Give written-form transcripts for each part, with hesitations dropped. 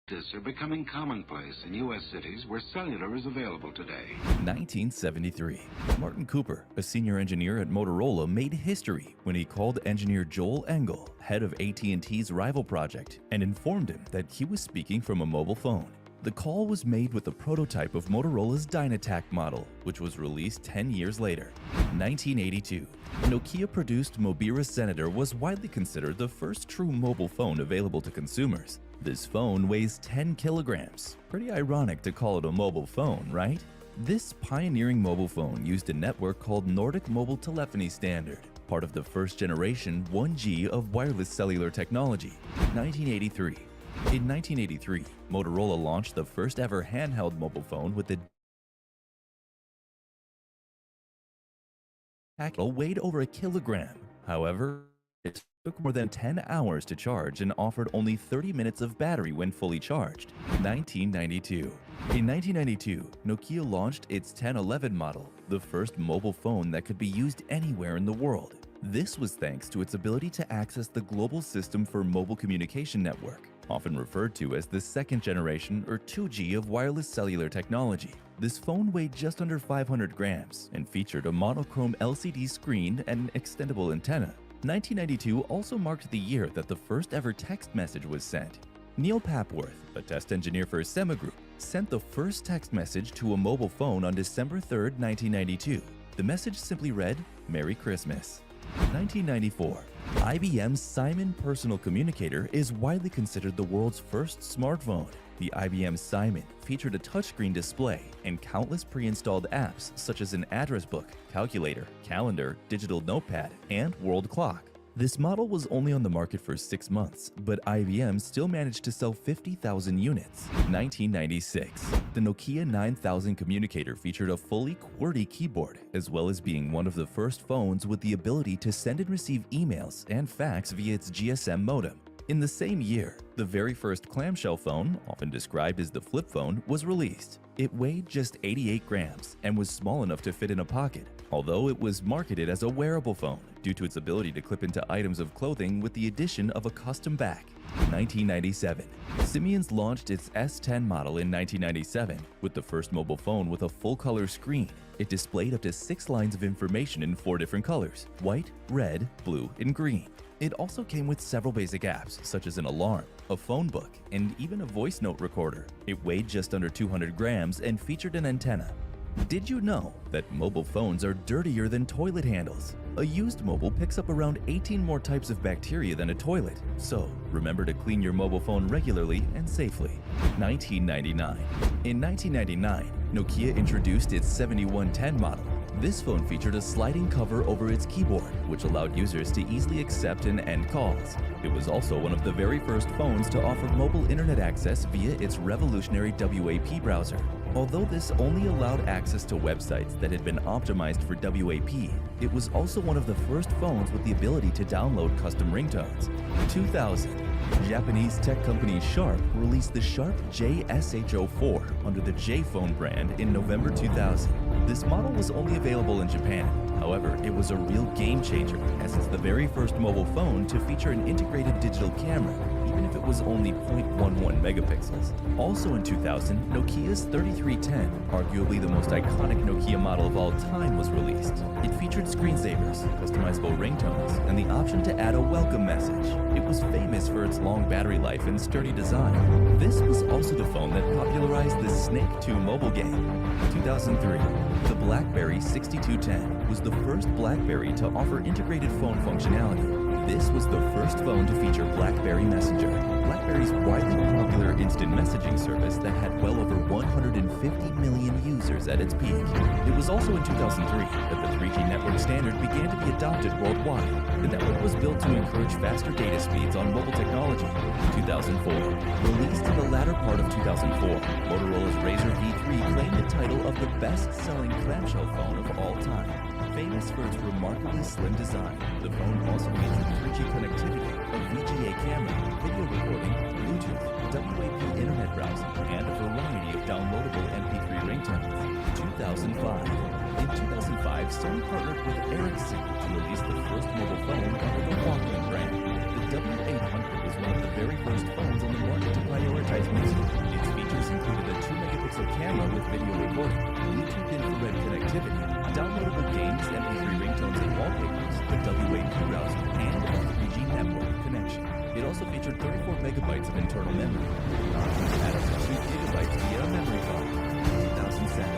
Discs are becoming commonplace in U.S. cities where cellular is available today. 1973. Martin Cooper, a senior engineer at Motorola, made history when he called engineer Joel Engel, head of AT&T's rival project, and informed him that he was speaking from a mobile phone. The call was made with a prototype of Motorola's Dynatac model, which was released 10 years later. 1982. Nokia-produced Mobira Senator was widely considered the first true mobile phone available to consumers. This phone weighs 10 kilograms. Pretty ironic to call it a mobile phone, right? This pioneering mobile phone used a network called Nordic Mobile Telephony Standard, part of the first generation 1G of wireless cellular technology. 1983. In 1983, Motorola launched the first ever handheld mobile phone with the package weighed over a kilogram. However, it took more than 10 hours to charge and offered only 30 minutes of battery when fully charged. 1992. In 1992, Nokia launched its 1011 model, the first mobile phone that could be used anywhere in the world. This was thanks to its ability to access the global system for mobile communication network, often referred to as the second generation or 2G of wireless cellular technology. This phone weighed just under 500 grams and featured a monochrome LCD screen and an extendable antenna. 1992 also marked the year that the first ever text message was sent. Neil Papworth, a test engineer for Semigroup, sent the first text message to a mobile phone on December 3, 1992. The message simply read, "Merry Christmas." 1994. IBM's Simon personal communicator is widely considered the world's first smartphone. The IBM Simon featured a touchscreen display and countless pre-installed apps such as an address book, calculator, calendar, digital notepad, and world clock. This model was only on the market for 6 months, but IBM still managed to sell 50,000 units. 1996. The Nokia 9000 communicator featured a fully QWERTY keyboard, as well as being one of the first phones with the ability to send and receive emails and fax via its GSM modem. In the same year, the very first clamshell phone, often described as the flip phone, was released. It weighed just 88 grams and was small enough to fit in a pocket, although it was marketed as a wearable phone due to its ability to clip into items of clothing with the addition of a custom back. 1997. Siemens launched its S10 model in 1997 with the first mobile phone with a full-color screen. It displayed up to 6 lines of information in 4 different colors: white, red, blue, and green. It also came with several basic apps such as an alarm, a phone book, and even a voice note recorder. It weighed just under 200 grams and featured an antenna. Did you know that mobile phones are dirtier than toilet handles? A used mobile picks up around 18 more types of bacteria than a toilet, so remember to clean your mobile phone regularly and safely. 1999. In 1999, Nokia introduced its 7110 model. This phone featured a sliding cover over its keyboard, which allowed users to easily accept and end calls. It was also one of the very first phones to offer mobile internet access via its revolutionary WAP browser. Although this only allowed access to websites that had been optimized for WAP, it was also one of the first phones with the ability to download custom ringtones. 2000. Japanese tech company Sharp released the Sharp JSH04 under the J-Phone brand in November 2000. This model was only available in Japan. However, it was a real game changer, as it's the very first mobile phone to feature an integrated digital camera, even if it was only 0.11 megapixels. Also in 2000, Nokia's 3310, arguably the most iconic Nokia model of all time, was released. It featured screensavers, customizable ringtones, and the option to add a welcome message. It was famous for its long battery life and sturdy design. This was also the phone that popularized the Snake 2 mobile game. 2003. The BlackBerry 6210 was the first BlackBerry to offer integrated phone functionality. This was the first phone to feature BlackBerry Messenger, BlackBerry's widely popular instant messaging service that had well over 150 million users at its peak. It was also in 2003 that the 3G network standard began to be adopted worldwide. The network was built to encourage faster data speeds on mobile technology. 2004. Released in the latter part of 2004, Motorola's Razr V3 claimed the title of the best-selling clamshell phone of all time. Famous for its remarkably slim design, the phone also featured 3G connectivity, a VGA camera, video recording, Bluetooth, WAP internet browsing, and a variety of downloadable MP3 ringtones. 2005. In 2005, Sony partnered with Ericsson to release the first mobile phone under the Walkman brand. The W800 was one of the very first phones on the market to prioritize music. featured 34 megabytes of internal memory, add up to 2 gigabytes via a memory card. 2007.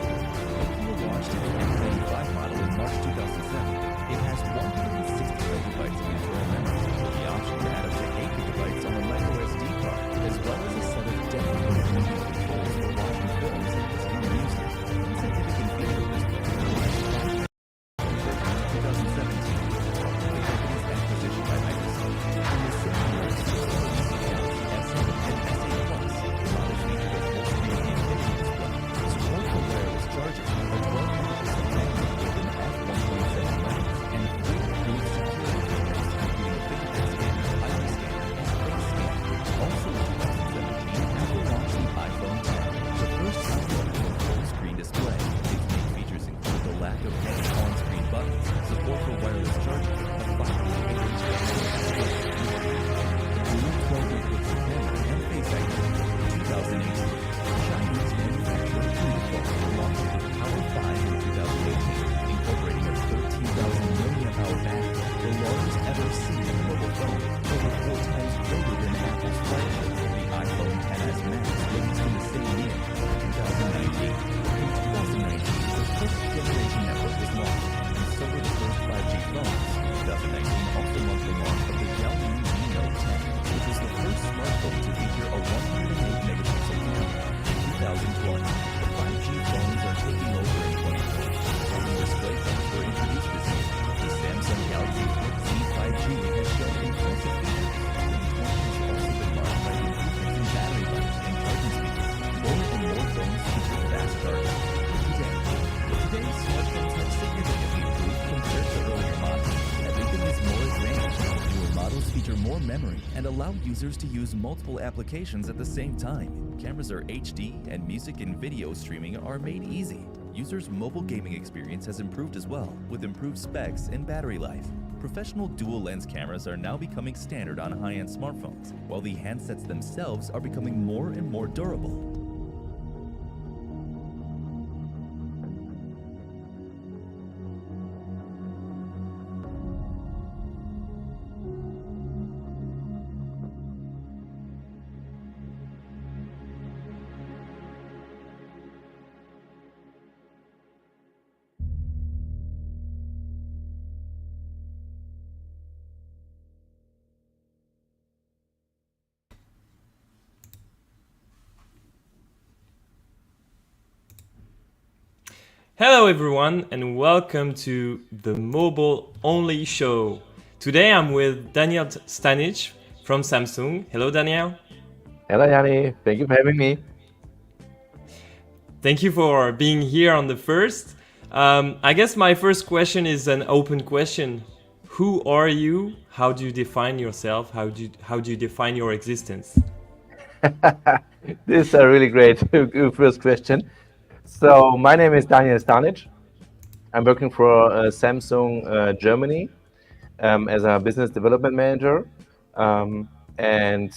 Nokia launched its M95 model in March 2007. It has 160 megabytes of internal memory, with the option to add up to 8 gigabytes on a micro SD card, as well as a set of dedicated video controls for watching films and listening to music. One significant feature of this phone was 2017, the company's acquisition by Microsoft. In the same year, S7 and S8 Plus, models featured a full-screen infinity display, support for wireless charging, a 1200% battery with an f1.7 lens, and 3 improved security features, including a fingerprint scanner, iris scanner, and face scan. Also in 2017, Apple launched the iPhone X, the first smartphone with a full-screen display. Its main features include the lack of any on-screen buttons, support for wireless charging, a 5.8-inch display, dual 12-megapixel camera, and face ID. 2018, Chinese manufacturer Fujifilm launched the Power 5 in 2018, incorporating a 13,000 milliamp-hour battery, the largest ever seen in a mobile phone, over 4 times greater than Apple's flagship, the iPhone XS Max, released in the same year, 2019. In 2019, the fifth generation network was launched, and so were the first 5G phones. 2019 also marked the launch of the Xiaomi Mi Note 10, which was the first smartphone to feature a 108 megapixel camera. In 2020, the 5G phones are taking over in 2020. Golden display phones were introduced this year. The Samsung Galaxy Flip Z 5G has shown impressive features. 2020 has also been marked by improvements in battery life and charging speeds. More and more phones feature fast charging. Today's smartphones have significantly improved compared to earlier models. Everything is more advanced. Newer models feature more memory and allow users to use multiple applications at the same time. Cameras are HD, and music and video streaming are made easy. Users' mobile gaming experience has improved as well, with improved specs and battery life. Professional dual-lens cameras are now becoming standard on high-end smartphones, while the handsets themselves are becoming more and more durable. Hello everyone and welcome to the Mobile Only Show. Today I'm with Daniel Stanic from Samsung. Hello Daniel. Hello, Yanni. Thank you for having me. Thank you for being here on the first. I guess my first question is an open question. Who are you? How do you define yourself? How do you define your existence? This is a really great first question. So my name is Daniel Stanic. I'm working for Samsung Germany as a business development manager. And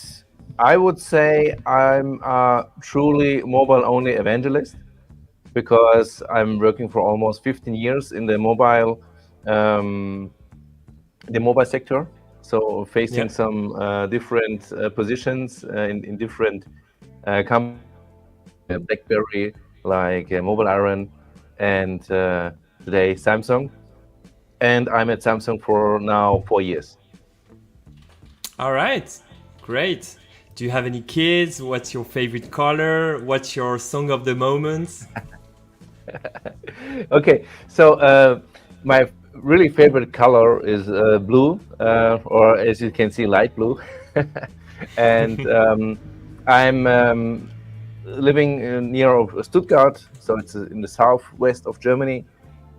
I would say I'm a truly mobile-only evangelist because I'm working for almost 15 years in the mobile sector. So facing some different positions in different companies, BlackBerry, like Mobile Iron, and today Samsung. And I'm at Samsung for now 4 years. All right, great. Do you have any kids? What's your favorite color? What's your song of the moment? Okay, so my really favorite color is blue, or as you can see, light blue. And I'm living near Stuttgart, so it's in the southwest of Germany.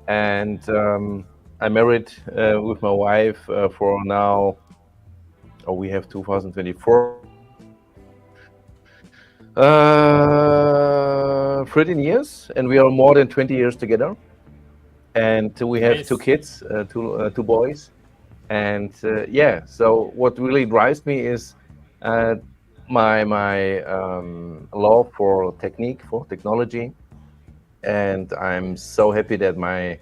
And I'm married with my wife for now, we have 2024. 13 years, and we are more than 20 years together. And we have Nice. two kids, two boys. And yeah, so what really drives me is my love for technology. And I'm so happy that my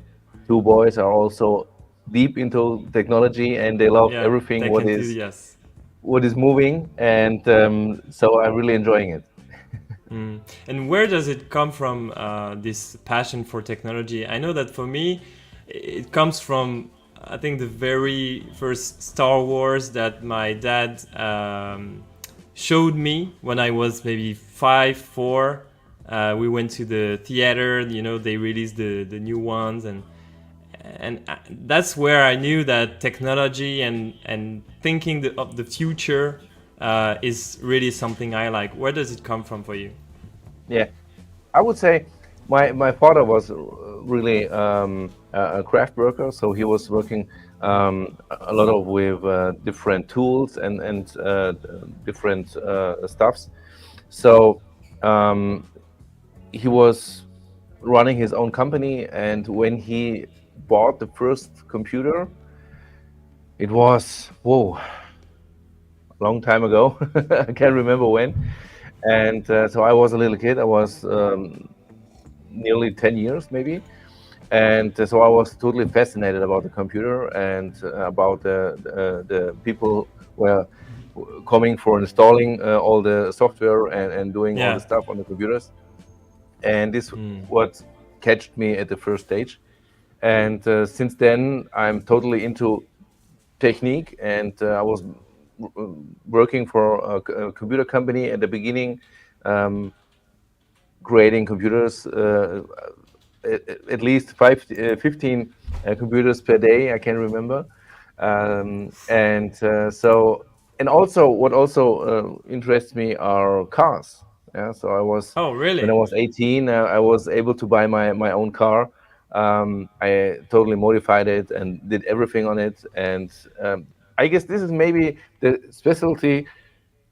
two boys are also deep into technology, and they love Yeah, everything tech what is enthusiast. what is moving, and so I'm really enjoying it. And where does it come from, this passion for technology? I know that for me, it comes from, I think, the very first Star Wars that my dad showed me when I was maybe 5, 4. We went to the theater, you know, they released the new ones, and that's where I knew that technology and thinking of the future is really something I like. Where does it come from for you? Yeah, I would say my father was really a craft worker, so he was working a lot of with different tools and different stuffs. So um, he was running his own company, and when he bought the first computer, it was whoa, a long time ago. I can't remember when. And so I was a little kid. I was nearly 10 years, maybe. And so I was totally fascinated about the computer and about the people were coming for installing all the software and doing all the Yeah. stuff on the computers. And this what catched me at the first stage. And since then, I'm totally into technique. And I was working for a computer company at the beginning, um, creating computers, at least 15 computers per day, I can remember. And also, what also interests me are cars. Yeah, so Oh, when I really? was 18, I was able to buy my own car. I totally modified it and did everything on it. And I guess this is maybe the specialty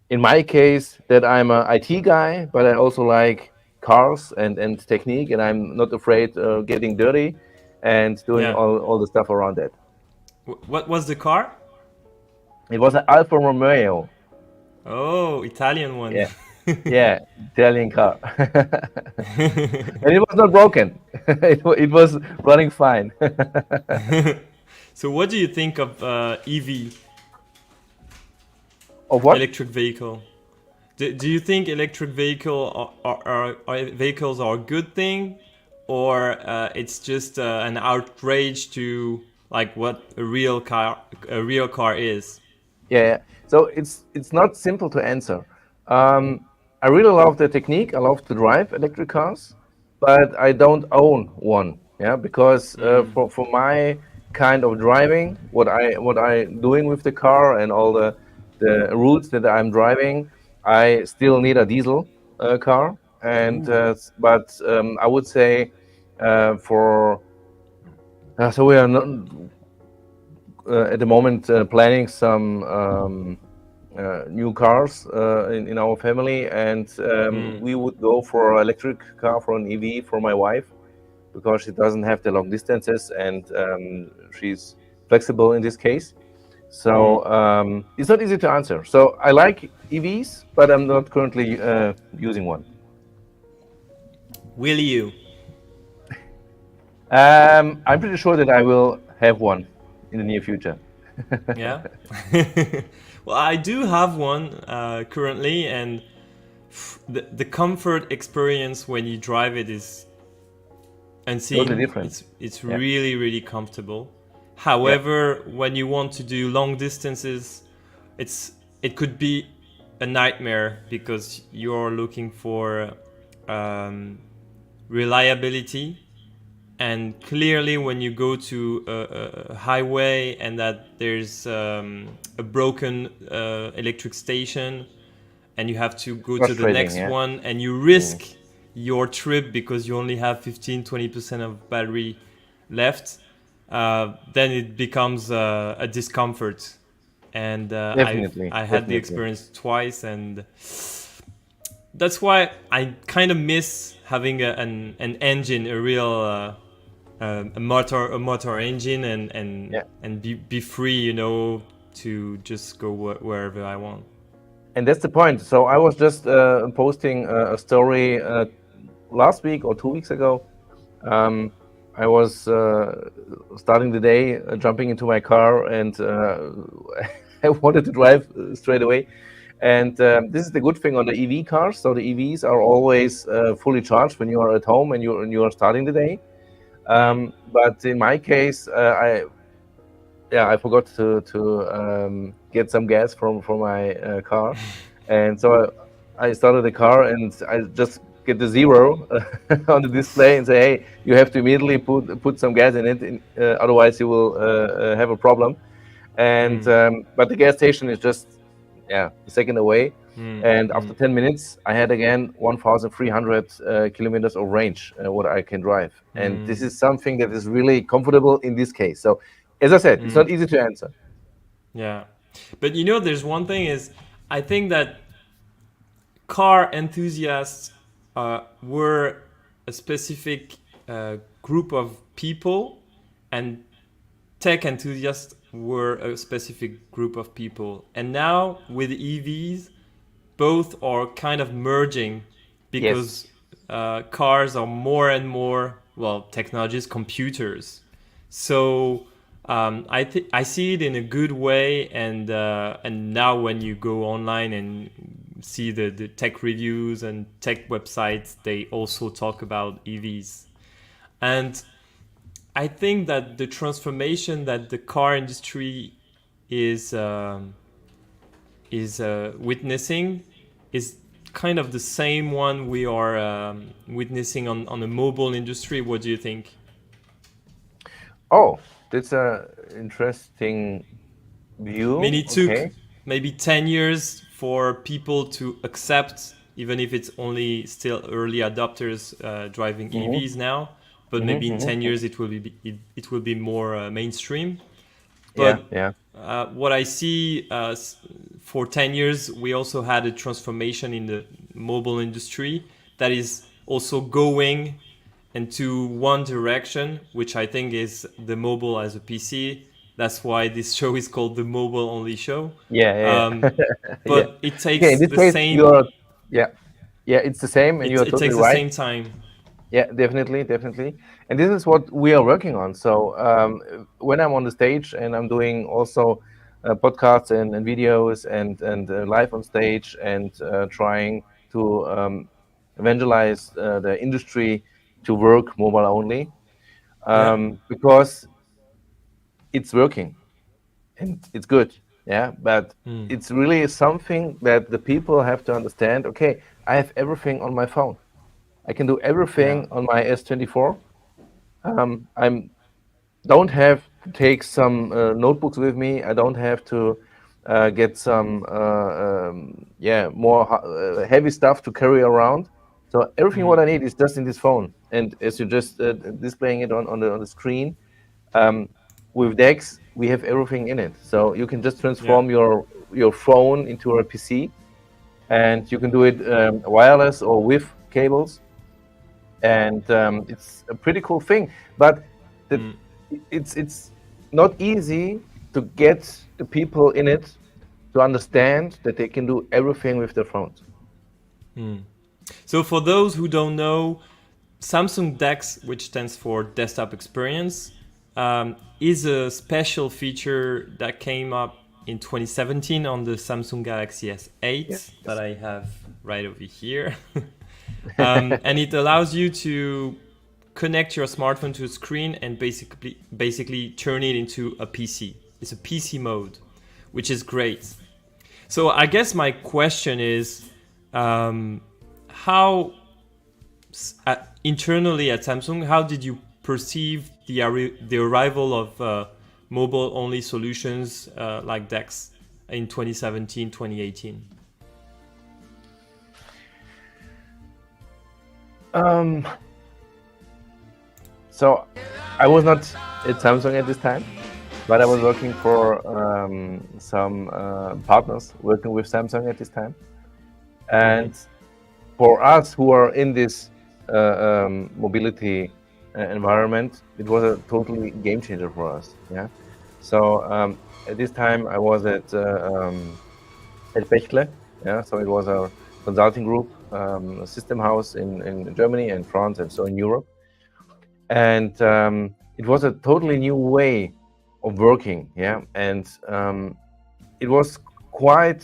in my case that I'm a IT guy, but I also like cars and technique, and I'm not afraid getting dirty and doing Yeah. all the stuff around that. What was the car? It was an Alfa Romeo. Oh, Italian one. Yeah, yeah, Italian car, and it was not broken. It was running fine. So, what do you think of EV, Of what? electric vehicle? Do you think electric vehicles are a good thing, or it's just an outrage to like what a real car is? Yeah. So it's not simple to answer. I really love the technique. I love to drive electric cars, but I don't own one. Yeah, because for my kind of driving, what I doing with the car and all the routes that I'm driving, I still need a diesel car. And but I would say for so we are not at the moment planning some new cars in our family, and we would go for an electric car, for an EV for my wife, because she doesn't have the long distances and she's flexible in this case. So it's not easy to answer. So I like EVs, but I'm not currently using one. Will you? I'm pretty sure that I will have one in the near future. Yeah. Well, I do have one currently, and the comfort experience when you drive it is unseen. Totally different. It's Yeah. really really comfortable. Yeah. However, when you want to do long distances, it could be a nightmare because you're looking for reliability. And clearly, when you go to a highway and that there's a broken electric station, and you have to go to the Frustrating, next yeah. one, and you risk your trip because you only have 15-20% of battery left, then it becomes a discomfort. And Definitely, I had the definitely. experience twice, and that's why I kind of miss having an engine, a real a motor engine, Yeah. and be free, to just go wherever I want. And that's the point. So I was just posting a story last week or 2 weeks ago. I was starting the day, jumping into my car, and I wanted to drive straight away. And this is the good thing on the EV cars. So the EVs are always fully charged when you are at home and you are starting the day. But in my case, I forgot to get some gas from my car, and so I started the car and I just get the zero on the display and say, hey, you have to immediately put some gas in it, otherwise you will have a problem. And but the gas station is just a second away. And after 10 minutes, I had again 1,300 kilometers of range, what I can drive. And this is something that is really comfortable in this case. So, as I said, it's not easy to answer. Yeah. But you know, there's one thing is, I think that car enthusiasts were a specific group of people, and tech enthusiasts were a specific group of people. And now with EVs, both are kind of merging, because cars are more and more, well, technologies, computers. So I see it in a good way, and now when you go online and see the tech reviews and tech websites, they also talk about EVs. And I think that the transformation that the car industry is witnessing is kind of the same one we are witnessing on the mobile industry. What do you think? Oh, that's a interesting view. I mean, it took maybe 10 years for people to accept, even if it's only still early adopters driving EVs now. But maybe in 10 years it will be more mainstream. But what I see for 10 years, we also had a transformation in the mobile industry that is also going into one direction, which I think is the mobile as a PC. That's why this show is called the Mobile Only Show. But it takes the same. It's the same, and you're totally right. It takes the same time. Yeah, definitely. And this is what we are working on. So when I'm on the stage and I'm doing also podcasts and videos and live on stage and trying to evangelize the industry to work mobile only, because it's working and it's good. But it's really something that the people have to understand. Okay, I have everything on my phone. I can do everything on my S24. I don't have to take some notebooks with me. I don't have to get some more heavy stuff to carry around. So everything what I need is just in this phone. And as you're just displaying it on the screen, with DeX, we have everything in it. So you can just transform your phone into a PC, and you can do it wireless or with cables. And it's a pretty cool thing, but it's not easy to get the people in it to understand that they can do everything with their phones. So for those who don't know, Samsung DeX, which stands for Desktop Experience, is a special feature that came up in 2017 on the Samsung Galaxy S8 that I have right over here. And it allows you to connect your smartphone to a screen and basically turn it into a PC. It's a PC mode, which is great. So I guess my question is, how internally at Samsung, how did you perceive the arrival of mobile-only solutions like DeX in 2017, 2018? So I was not at Samsung at this time, but I was working for some partners working with Samsung at this time. And for us who are in this mobility environment, it was a totally game changer for us. So at this time I was at Bechtle. So it was a consulting group, a system house in Germany and France and so in Europe. And it was a totally new way of working. And it was quite,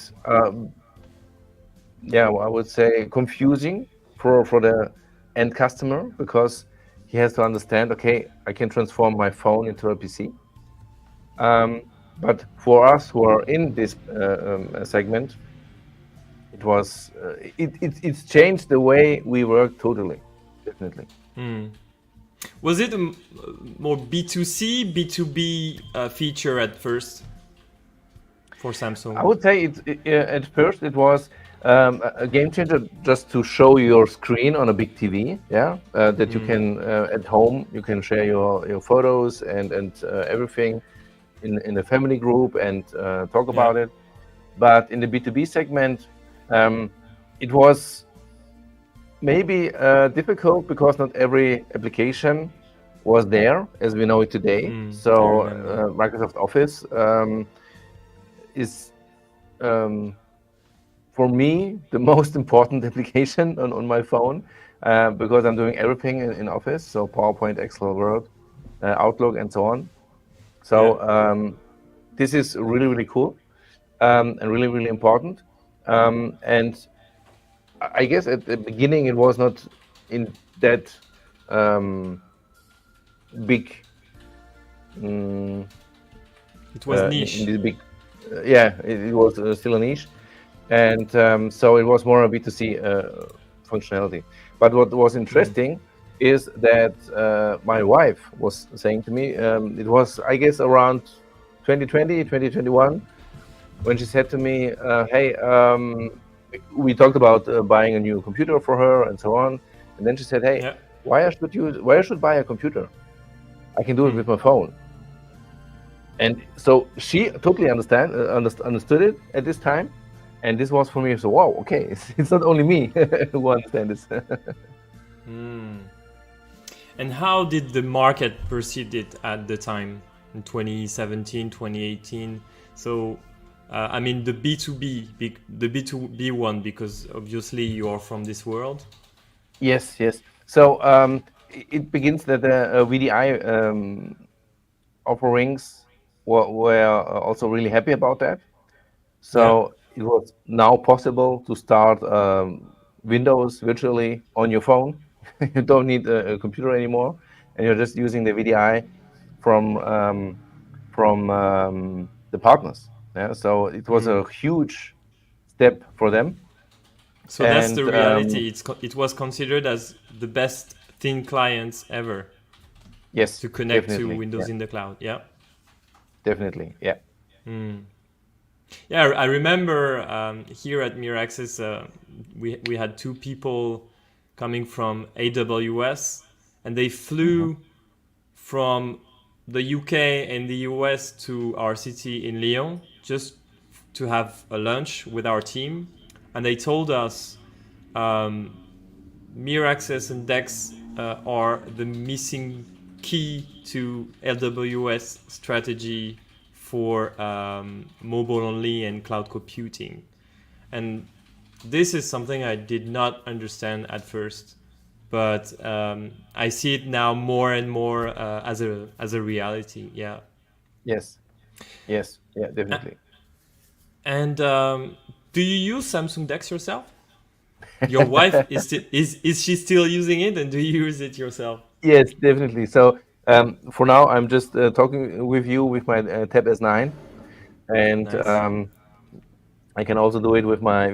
yeah, I would say confusing for the end customer because he has to understand, okay, I can transform my phone into a PC. Um, but for us who are in this segment, it was it's changed the way we work totally, definitely. Was it a more B2C, B2B feature at first for I Samsung? would say at first it was a game changer just to show your screen on a big TV, yeah, that you can at home you can share your photos and everything in a family group and talk Yeah. about it. But in the B2B segment, um, it was maybe difficult because not every application was there as we know it today. I So remember. Microsoft Office is um, for me the most important application on my phone because I'm doing everything in Office, so PowerPoint, Excel, Word, Outlook, and so on. Yeah. So this is really really cool and really really important. And I guess at the beginning it was not in that um, big It was in niche. this big yeah it was still a niche and so it was more a B2C functionality. But what was interesting is that my wife was saying to me, it was, I guess, around 2020, 2021, when she said to me, hey, we talked about buying a new computer for her and so on. And then she said, hey, Yeah. why I should buy a computer? I can do it with my phone. And so she totally understood it at this time. And this was for me, so wow, okay, it's not only me who understand this. And how did the market perceive it at the time in 2017, 2018? So, I mean, the B2B, the B2B one, because obviously you are from this world. Yes, yes. So it begins that the VDI offerings were also really happy about that. Yeah. So it was now possible to start Windows virtually on your phone. You don't need a computer anymore, and you're just using the VDI from the partners. Yeah, so it was a huge step for them. So that's the And reality. It was considered as the best thin clients ever yes, to connect to definitely, yeah, Windows in the cloud. Yeah. definitely, yeah, Yeah, I remember here at Mir Access, we had two people coming from AWS, and they flew from the UK and the US to our city in Lyon just to have a lunch with our team, and they told us Mir Access and Dex are the missing key to AWS strategy for mobile only and cloud computing. And this is something I did not understand at first, but I see it now more and more as a reality. Yeah. yes, yes, yeah, A- definitely. And do you use Samsung Dex yourself? Your wife is she still using it, and do you use it yourself? Yes, definitely. So for now, I'm just talking with you with my Tab S9, and Nice. I can also do it with my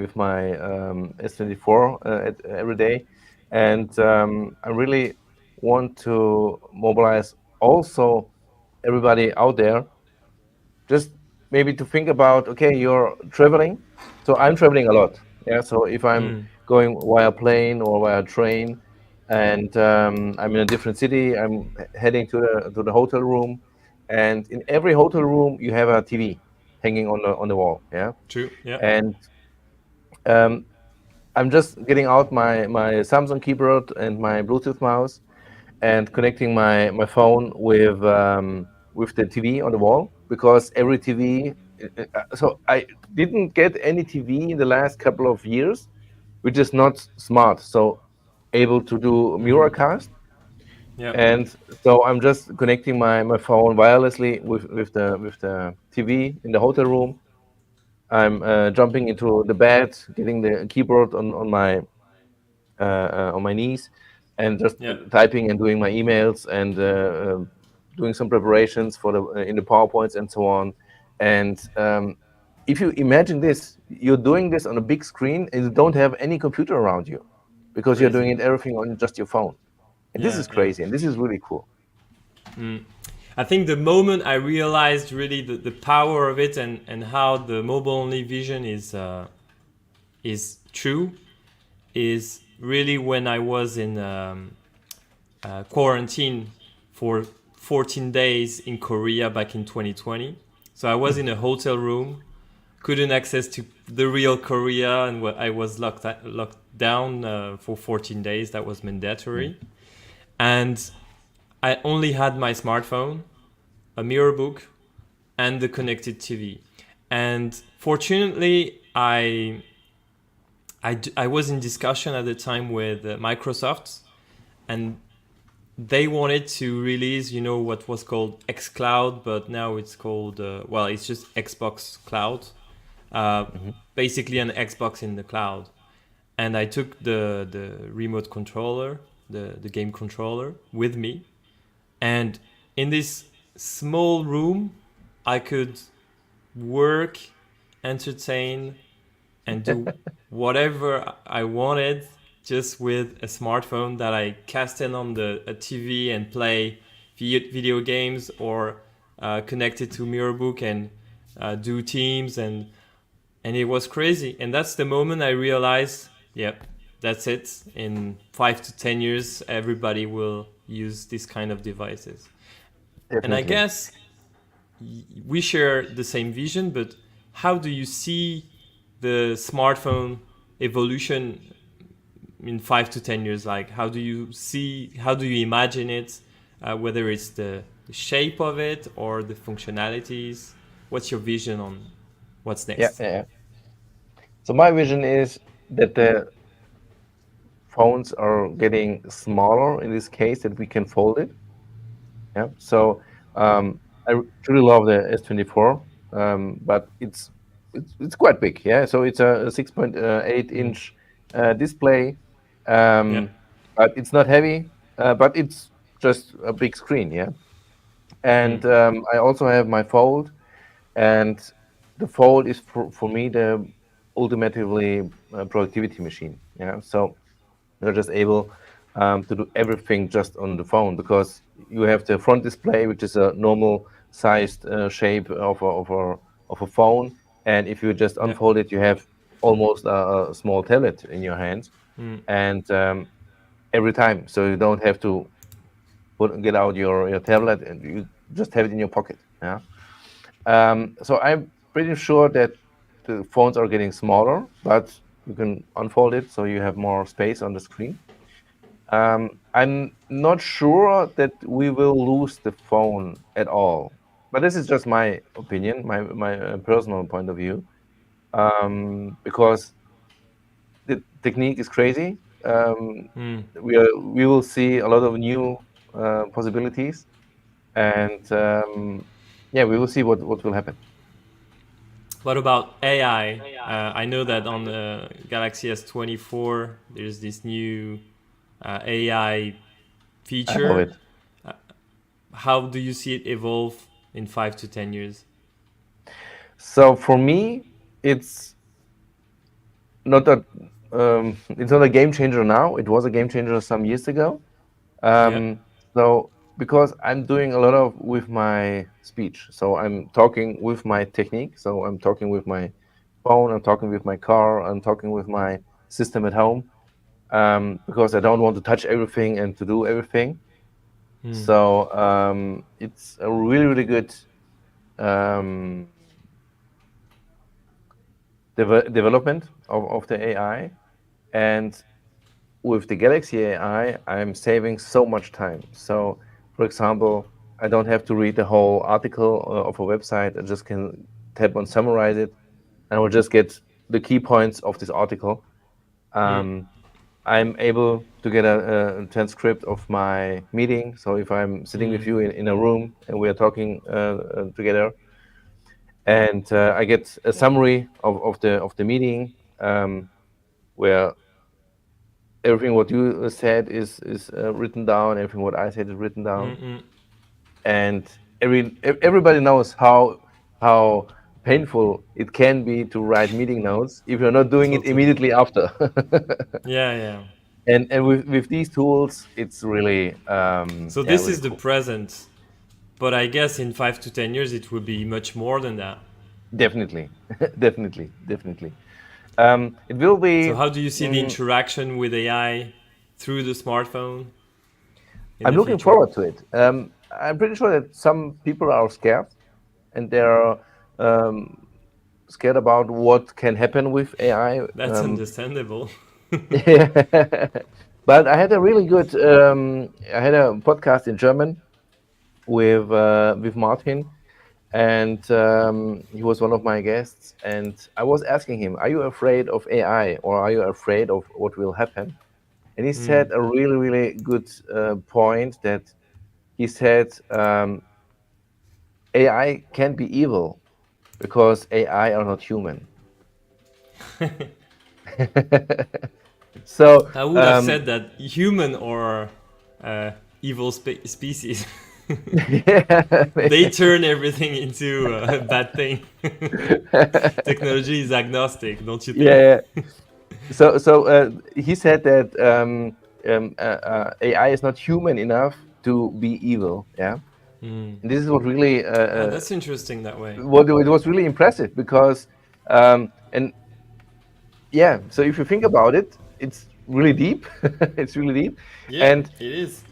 S24 every day. And I really want to mobilize also everybody out there, just maybe to think about, okay, you're traveling. So I'm traveling a lot. Yeah. So if I'm going via plane or via train, and I'm in a different city, I'm heading to the hotel room, and in every hotel room you have a TV hanging on the wall. Yeah. True. Yeah. And um, I'm just getting out my Samsung keyboard and my Bluetooth mouse and connecting my phone with the TV on the wall because every TV. So I didn't get any TV in the last couple of years, which is not smart. So able to do Miracast, Yeah. and so I'm just connecting my phone wirelessly with the TV in the hotel room, I'm jumping into the bed, getting the keyboard on my knees, and just Yeah. typing and doing my emails and doing some preparations for the in the PowerPoints and so on. And if you imagine this, you're doing this on a big screen and you don't have any computer around you because you're doing Crazy. it everything on just your phone. And this Yeah, is yeah. crazy, and this is really cool. I think the moment I realized really the power of it, and how the mobile only vision is true, is really when I was in quarantine for 14 days in Korea back in 2020. So I was in a hotel room, couldn't access to the real Korea, and I was locked down for 14 days. That was mandatory, and I only had my smartphone, a mirror book, and the connected TV. And fortunately, I was in discussion at the time with Microsoft, and they wanted to release, what was called xCloud, but now it's called, well, it's just Xbox Cloud. Uh, Hmm. Basically, an Xbox in the cloud. And I took the remote controller, the game controller, with me. And in this small room, I could work, entertain, and do whatever I wanted just with a smartphone that I casted on a TV and play video games, or connect it to Mirrorbook and do Teams, and it was crazy. And that's the moment I realized, yep, that's it. In 5 to 10 years, everybody will use this kind of devices. And I Definitely. guess we share the same vision, but how do you see the smartphone evolution in 5 to 10 years? Like, how do you imagine it? Whether it's the shape of it or the functionalities? What's your vision on what's Yeah, next? yeah, yeah. So my vision is that the phones are getting smaller in this case, that we can fold it. Yeah. So I truly love the S24, but it's quite big. Yeah. So it's a 6.8 Mm. inch display, Yeah. um, but it's not heavy. But it's just a big screen. Yeah. Mm. And I also have my Fold, and the Fold is for me the ultimately productivity machine. Yeah. So you're just able to do everything just on the phone, because you have the front display, which is a normal sized shape of a phone, and if you just Yeah. unfold it, you have almost a small tablet in your hands, Mm. and every time, so you don't have to get out your tablet, and you just have it in your pocket. Yeah. So I'm pretty sure that the phones are getting smaller, but you can unfold it so you have more space on the screen. I'm not sure that we will lose the phone at all, but this is just my opinion, my personal point of view, because the technique is crazy. Mm. We will see a lot of new possibilities, and yeah, we will see what will happen. What about AI? I know that on the Galaxy S24, there's this new AI I love feature. it. How do you see it evolve in 5 to 10 years? So for me, it's not a it's not a game changer now. It was a game changer some years ago. Yeah. So because I'm doing a lot of with my speech, so I'm talking with my technique. So I'm talking with my phone. I'm talking with my car. I'm talking with my system at home, because I don't want to touch everything and to do everything. Mm. So it's a really good um, development of the AI. And with the Galaxy AI, I'm saving so much time. So, for example, I don't have to read the whole article of a website. I just can tap on summarize it, and I will just get the key points of this article. Mm. Um, I'm able to get a transcript of my meeting. So if I'm sitting with Mm. you in a room and we are talking together, and I get a summary of the meeting, where everything what you said is written down, everything what I said is written down, and everybody knows how painful it can be to write meeting notes if you're not doing it Totally. immediately after. Yeah, yeah. And with these tools, it's really So yeah, this really is the cool. present, but I guess in 5 to 10 years it will be much more than that. Definitely, definitely, definitely. It will So be. how do you see the mm, interaction with AI through the smartphone in I'm the looking future? forward to it. I'm pretty sure that some people are scared, and they're um, scared about what can happen with AI. That's understandable. But I had a really good. I had a podcast in German with Martin, and he was one of my guests. And I was asking him, "Are you afraid of AI, or are you afraid of what will happen?" And he said a really, really good point that he said AI can be evil because AI are not human. So I would have said that human or uh, evil species. yeah, They turn everything into a bad thing. Technology is agnostic, don't you think? yeah. So he said that AI is not human enough to be evil. Yeah, and this is what really Ah, that's interesting that way. what it was really impressive because and yeah. So if you think about it, it's really deep. It's really deep, Yeah, and it is.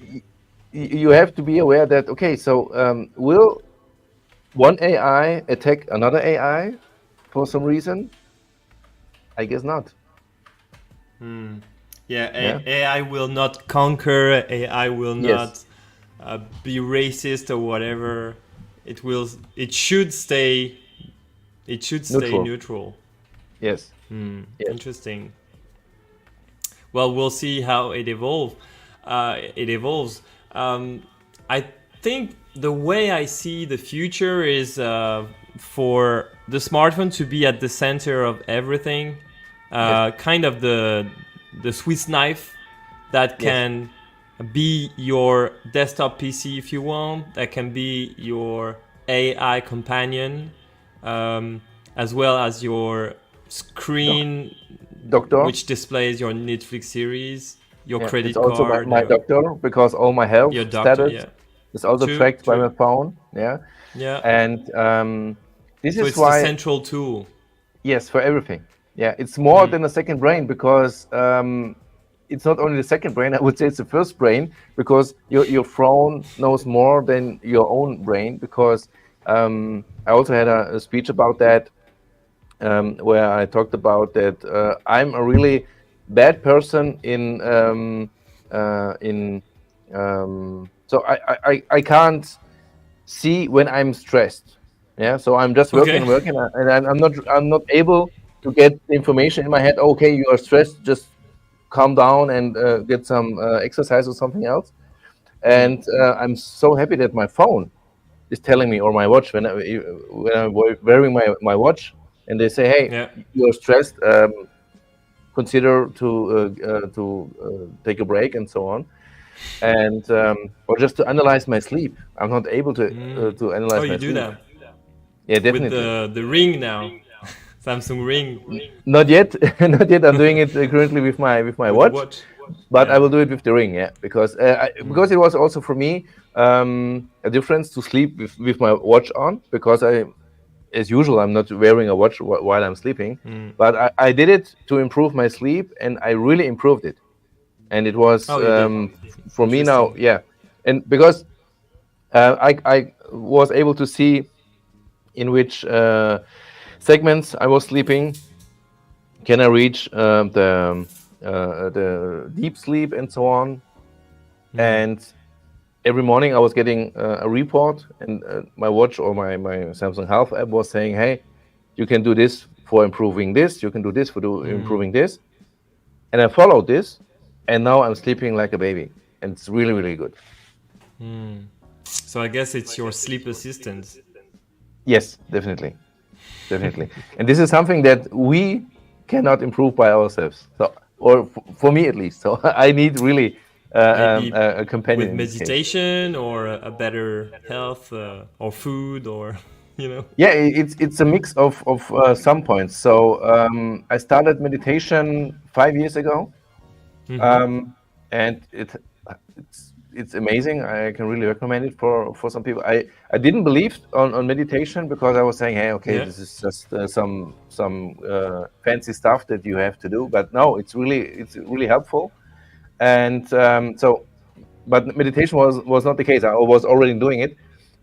you have to be aware that okay, so will one AI attack another AI for some reason? I guess not. Yeah, Yeah. AI will not conquer. AI will Yes. not be racist or whatever. It will. It should stay. It should stay Neutral. neutral. Yes. Yes. Interesting. Well, we'll see how it evolves. I think the way I see the future is for the smartphone to be at the center of everything, Yes. kind of the Swiss knife that Yes. can be your desktop PC if you want. That can be your AI companion, as well as your Doc- screen Doctor. which displays your Netflix series, your Yeah. It's credit also card, my doctor because all my your health doctor. status Yeah, is also true, tracked by true. my phone. Yeah. Yeah. And this So is it's the why, central tool. yes, for everything. Yeah. It's more than a second brain because it's not only the second brain, I would say it's the first brain because your phone knows more than your own brain because I also had a speech about that where I talked about that I'm a really bad person in so I can't see when I'm stressed. Yeah, so I'm just working Okay. and working, and I'm not able to get the information in my head. Okay, you are stressed. Just calm down and get some exercise or something else. And I'm so happy that my phone is telling me or my watch when I'm wearing my watch and they say, "Hey, Yeah. you're stressed. Consider to take a break and so on." And or just to analyze my sleep. I'm not able to Oh, analyze my you do sleep. that Yeah, with definitely. the ring now, Samsung Ring Not yet, not yet. I'm doing it currently with my with the watch, watch. but I Yeah. will do it with the ring. Yeah, because it was also for me a difference to sleep with my watch on because as usual, I'm not wearing a watch while I'm sleeping, but I did it to improve my sleep, and I really improved it. And it was Oh, you did. for me now, Interesting. yeah. And because I was able to see in which segments I was sleeping, can I reach the deep sleep and so on. And every morning I was getting a report, and my watch or my Samsung Health app was saying, "Hey, you can do this for improving this. You can do this for improving this." And I followed this, and now I'm sleeping like a baby, and it's really really good. So I guess it's your sleep assistant. Yes, definitely. definitely. And this is something that we cannot improve by ourselves. So, or for me at least. So I need really Maybe a companion with in this case. meditation or a better health or food or you know. Yeah, it's a mix of some points. So I started meditation 5 years ago, Hmm. um, and it's amazing. I can really recommend it for some people. I didn't believe on meditation because I was saying, hey, okay, Yeah. this is just some fancy stuff that you have to do. But no, it's really helpful. And so, but meditation was not the case. I was already doing it.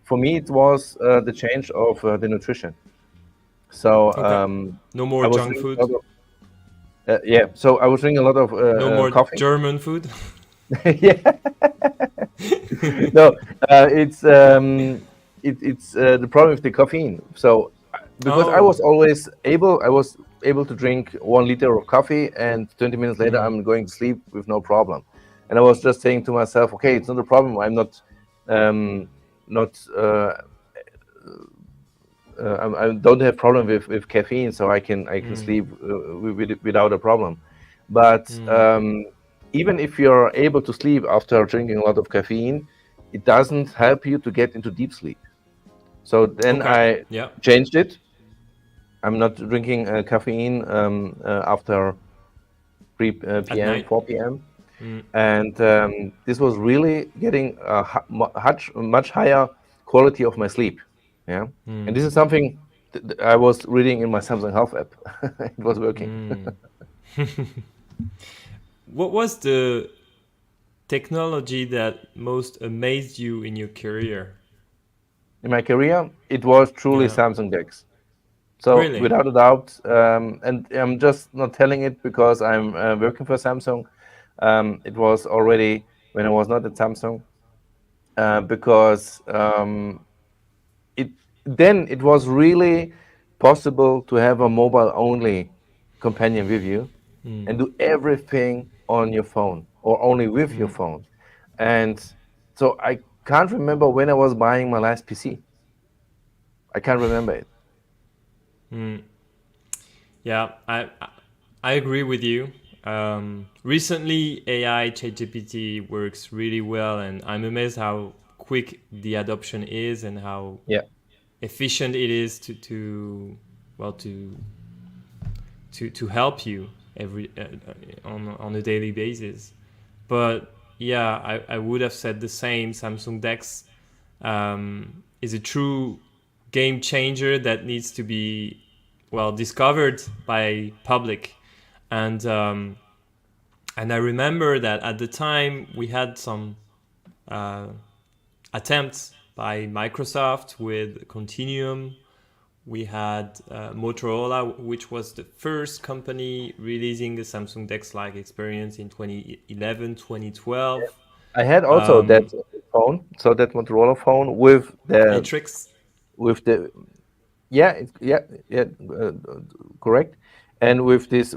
For me, it was the change of the nutrition. So Okay. No I more was junk drinking a food. lot of yeah. So I was drinking a lot of No more coffee. German food. Yeah. No, it's the problem with the caffeine. So because Oh. I was able to drink 1 liter of coffee, and 20 minutes later Mm, I'm going to sleep with no problem. And I was just saying to myself, okay, it's not a problem. I'm um, not I don't have problem with caffeine, so I can mm, sleep without a problem. But mm. even if you're able to sleep after drinking a lot of caffeine, it doesn't help you to get into deep sleep. So then Okay. I Yeah. changed it. I'm not drinking caffeine after 3 At p.m., night. 4 p.m. Mm, And this was really getting a much higher quality of my sleep. Yeah, and mm, this is something I was reading in my Samsung Health app. It was working. mm. What was the technology that most amazed you in your career? In my career, it was truly Yeah. Samsung DeX. So Really? without a doubt, and I'm just not telling it because I'm working for Samsung. It was already when I was not at Samsung, because it then it was really possible to have a mobile only companion with you Mm, and do everything on your phone or only with your mm, phone. And so I can't remember when I was buying my last PC. I can't remember it. mm. Yeah, I agree with you. Recently, AI ChatGPT works really well, and I'm amazed how quick the adoption is and how Yeah. efficient it is to well to help you every on a daily basis. But yeah, I would have said the same. Samsung Dex is a true game changer that needs to be well discovered by public, and I remember that at the time we had some uh, attempts by Microsoft with Continuum. We had Motorola, which was the first company releasing a Samsung Dex-like experience in 2011, 2012. I had also that Um, phone, so that Motorola phone Matrix. with the yeah yeah correct, and with this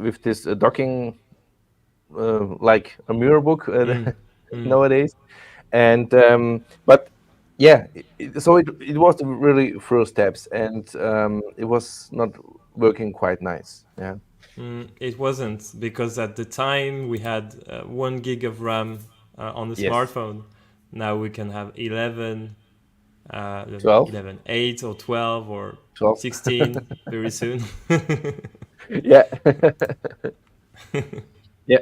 docking like a mirror book Mm, mm, nowadays. And but yeah, it was the really first steps, and it was not working quite nice. Yeah. it wasn't because at the time we had 1 gig of RAM on the Yes. smartphone. Now we can have 11, 12. 11, 8 or 12 or 12. 16 very soon. Yeah. Yeah.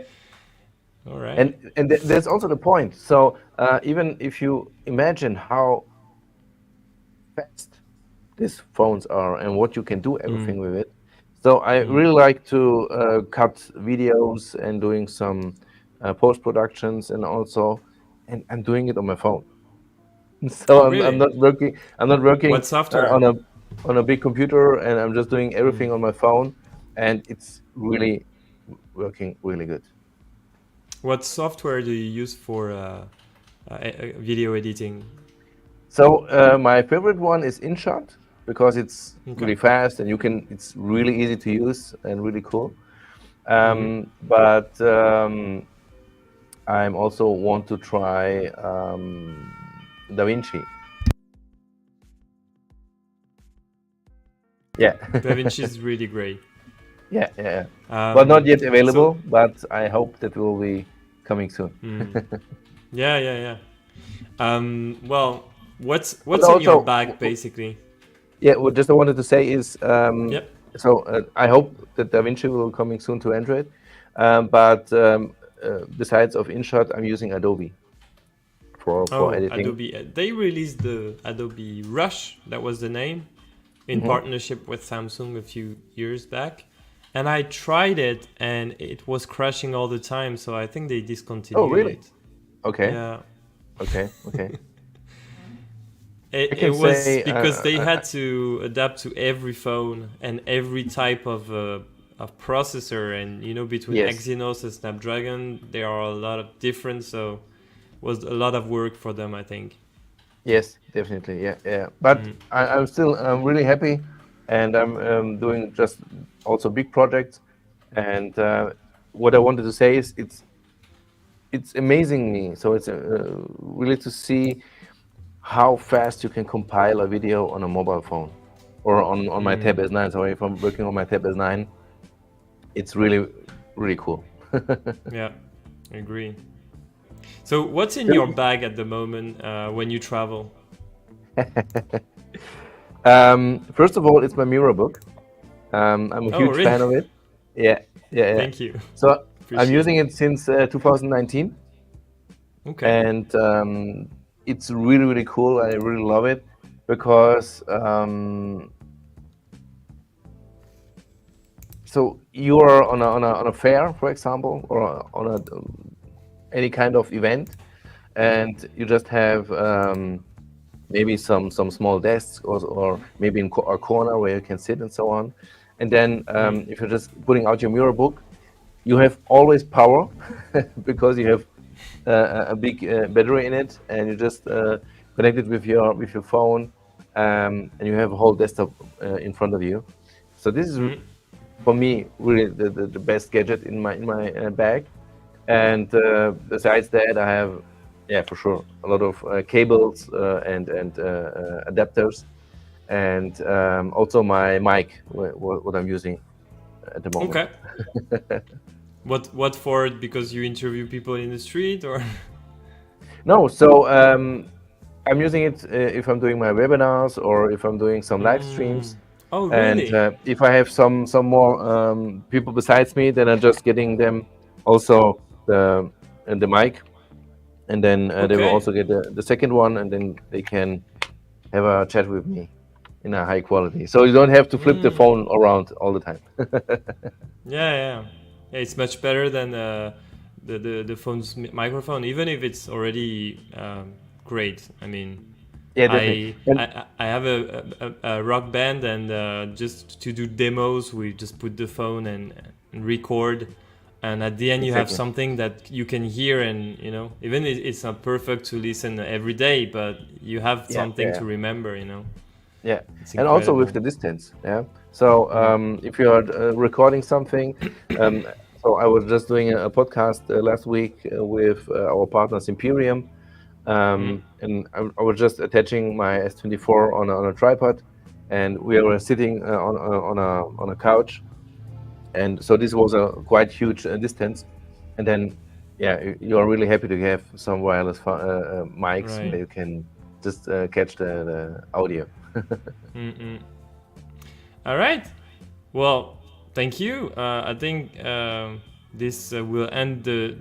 All right. And there's also the point. So even if you imagine how fast these phones are and what you can do Mm, everything with it. So I mm. really like to cut videos and doing some post productions, and also, and I'm doing it on my phone. So I'm Really? not working. I'm not What working software? on a big computer, and I'm just doing Mm. everything on my phone, and it's really working really good. What software do you use for video editing? So my favorite one is InShot because it's Okay. really fast and you can. It's really easy to use and really cool. Mm-hmm. But I'm also want to try Da Vinci. Yeah. DaVinci is really great. Yeah, yeah, yeah. Well, not yet So, available, but I hope that will be coming soon. yeah, yeah, yeah. Well, But what's in your also, bag basically? yeah, what just I wanted to say is, Yep. so I hope that DaVinci will coming soon to Android. But besides of InShot, I'm using Adobe for Oh, editing. Adobe. They released the Adobe Rush. That was the name, in Hmm. partnership with Samsung a few years back. And I tried it, and it was crashing all the time. So I think they Oh, discontinued really? it. Okay, Yeah. okay, okay. I It can was say, because they had to adapt to every phone and every type of processor, and between yes, Exynos and Snapdragon, there are a lot of difference. So it was a lot of work for them, I think. yes, definitely, yeah, yeah. But I'm still really happy, and I'm doing just also big projects. And what I wanted to say is, it's amazing me. So it's really to see how fast you can compile a video on a mobile phone or on my Tab S9. So if I'm working on my Tab S9, it's really really cool. Yeah, I agree. So what's in your So, bag at the moment when you travel? first of all, it's my mirror book. I'm a Oh, huge really? fan of it. Yeah, yeah, yeah. Thank you. So I'm Appreciate using it. it since 2019, Okay. and it's really really cool. I really love it because so you are on a fair, for example, or on a any kind of event, and you just have maybe some small desks or maybe in a corner where you can sit and so on. And then if you're just putting out your mirror book, you have always power because you have a big battery in it, and you just connect it with your phone, and you have a whole desktop in front of you. So this is for me really the best gadget in my bag. And besides that, I have, yeah, for sure, a lot of cables and adapters, and also my mic, what I'm using at the moment. Okay. What for it? Because you interview people in the street, or? No, so I'm using it if I'm doing my webinars or if I'm doing some live streams. Oh, And really? if I have some more people besides me, then I'm just getting them also the mic, and then they will Okay. also get the second one, and then they can have a chat with me in a high quality. So you don't have to flip the phone around all the time. Yeah, yeah. Yeah, it's much better than the phone's microphone, even if it's already great. I mean, Yeah, definitely. I And I have a rock band, and just to do demos, we just put the phone and record, and at the end you have exactly. something that you can hear, and even it's not perfect to listen every day, but you have Yeah, something yeah. to remember. Yeah, It's and also with incredible. the distance. Yeah. So if you are recording something, um, so I was just doing a podcast last week with our partners Imperium, and I was just attaching my S24 on a tripod, and we were sitting on a couch, and so this was a quite huge distance, and then yeah, you are really happy to have some wireless mics where Right. you can just catch the audio. All right. Well, thank you. I think this will end the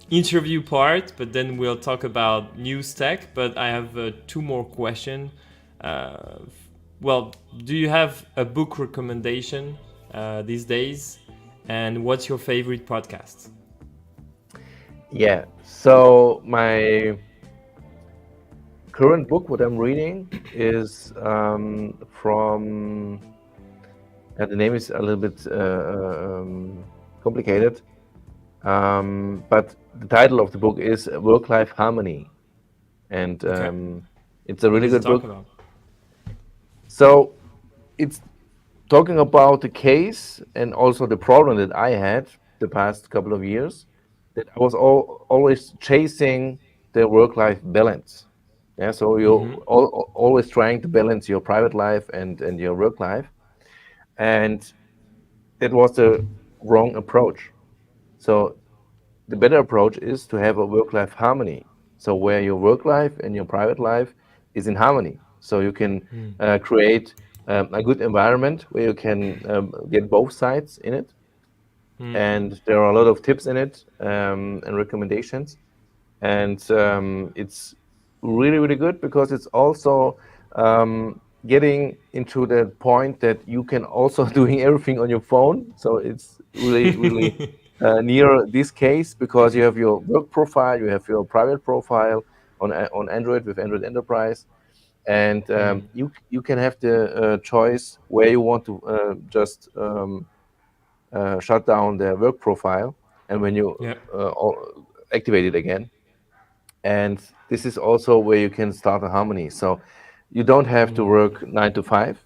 interview part, but then we'll talk about news tech. But I have two more questions. Uh, well, do you have a book recommendation these days? And what's your favorite podcast? Yeah. So my current book, what I'm reading, is from. The name is a little bit complicated, but the title of the book is Work-Life Harmony, and Okay. it's a What really does it good talk book. about? So it's talking about the case and also the problem that I had the past couple of years, that I was always chasing the work-life balance. Yeah, so you're always trying to balance your private life and your work life. and that was the wrong approach. So the better approach is to have a work-life harmony. So where your work life and your private life is in harmony. So you can create a good environment where you can get both sides in it. And there are a lot of tips in it and recommendations. And it's really, really good because it's also getting into the point that you can also doing everything on your phone. So it's really, really near this case because you have your work profile, you have your private profile on Android with Android Enterprise, and you can have the choice where you want to just shut down the work profile, and when you Yeah. activate it again. And this is also where you can start a harmony. So you don't have to work 9 to 5.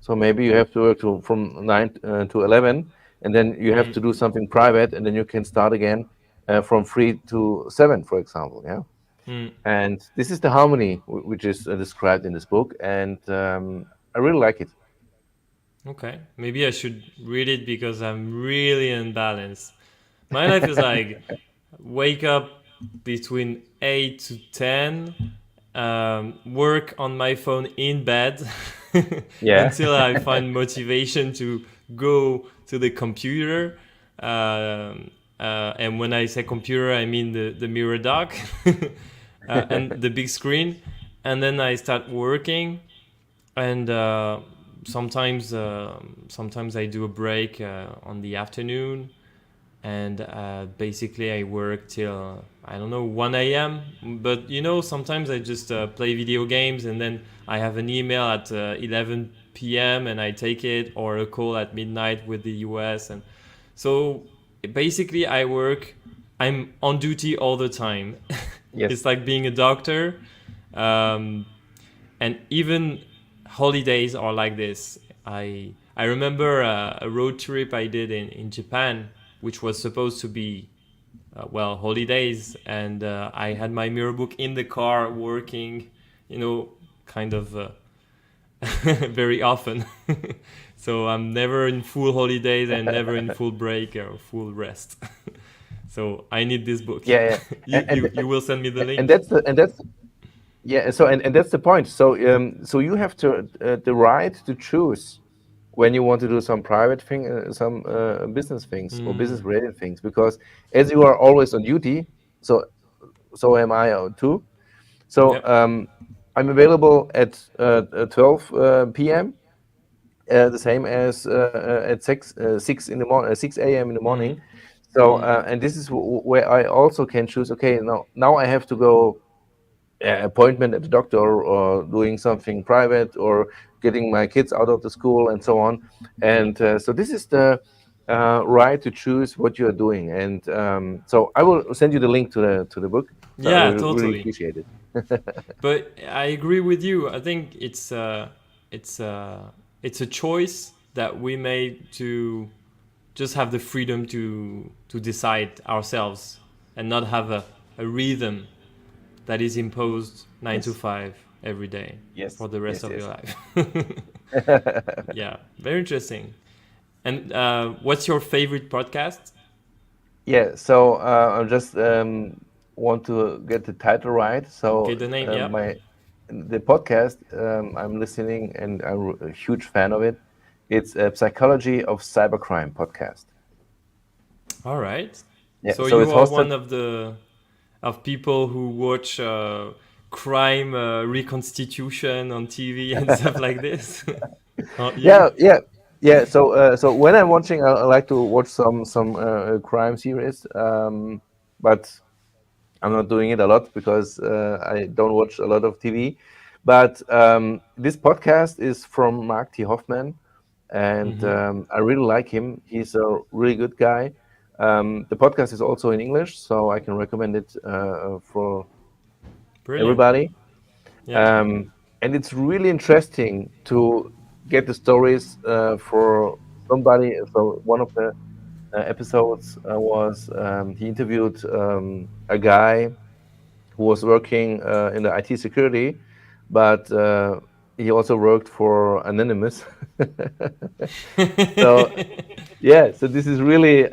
So maybe you have to work from 9 to 11, and then you have to do something private, and then you can start again from 3 to 7, for example. Yeah. And this is the harmony which is described in this book, and I really like it. Okay. Maybe I should read it because I'm really unbalanced. My life is like wake up between 8 to 10, work on my phone in bed Yeah. until I find motivation to go to the computer. And when I say computer, I mean the mirror dock and the big screen. And then I start working, and sometimes I do a break on the afternoon, and basically I work till I don't know 1 a.m. But sometimes I just play video games, and then I have an email at 11 p.m. and I take it, or a call at midnight with the US, and so basically I work. I'm on duty all the time. Yes. It's like being a doctor, um, and even holidays are like this. I remember a road trip I did in Japan, which was supposed to be holidays, and I had my mirror book in the car working, kind of very often. So I'm never in full holidays and never in full break or full rest. So I need this book. Yeah, yeah. You will send me the And link. that's yeah. So and that's the point. So so you have to the right to choose when you want to do some private thing, some business things or business related things, because as you are always on duty, so am I too. So Yep. I'm available at 12 p.m. The same as at 6 in the morning, 6 a.m. in the morning. So and this is where I also can choose. Okay, now I have to go appointment at the doctor, or doing something private, or getting my kids out of the school and so on. And so this is the right to choose what you are doing. And so I will send you the link to the book. So I Yeah, really totally. appreciate it. But I agree with you. I think it's a choice that we made to just have the freedom to decide ourselves, and not have a rhythm that is imposed nine to Yes, five every day yes, for the rest yes, of your yes. life. Yeah, very interesting. And what's your favorite podcast? Yeah. So I just want to get the title right. Okay, So the name. Yeah. my the podcast I'm listening, and I'm a huge fan of it. It's a Psychology of Cybercrime podcast. All right. Yeah, So so you it's are hosted. one of the of people who watch crime reconstitution on TV and stuff like this. Aren't you? Yeah, yeah, yeah. So so when I'm watching, I like to watch some crime series, but I'm not doing it a lot because I don't watch a lot of TV. But this podcast is from Mark T. Hoffman, and Mm-hmm. I really like him. He's a really good guy. The podcast is also in English, so I can recommend it for Brilliant. everybody. Yeah. Um, and it's really interesting to get the stories for somebody. So one of the episodes was he interviewed a guy who was working in the IT security, but he also worked for Anonymous. So yeah, so this is really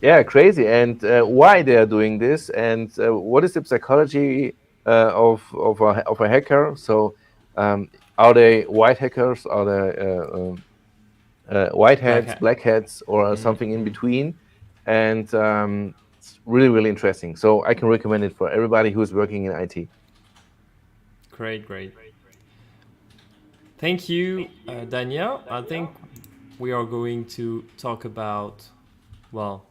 yeah, crazy. And why they are doing this, and what is the psychology of a hacker? So are they white hackers? Are they white Black hats, hat. black hats, or something in between? And it's really, really interesting. So I can recommend it for everybody who's working in IT. Great, great. Thank you, Daniel. I think we are going to talk about, well,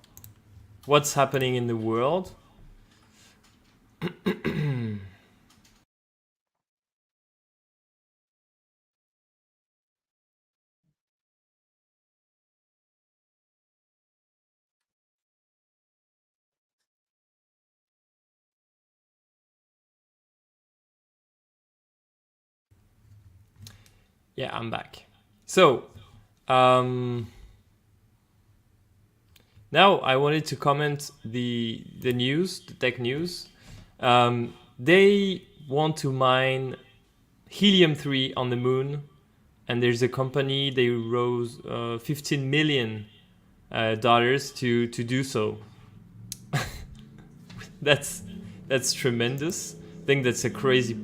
what's happening in the world. Yeah, I'm back. So, now I wanted to comment the news, the tech news. They want to mine helium-3 on the moon, and there's a company they rose $15 million to do so. That's tremendous. I think that's a crazy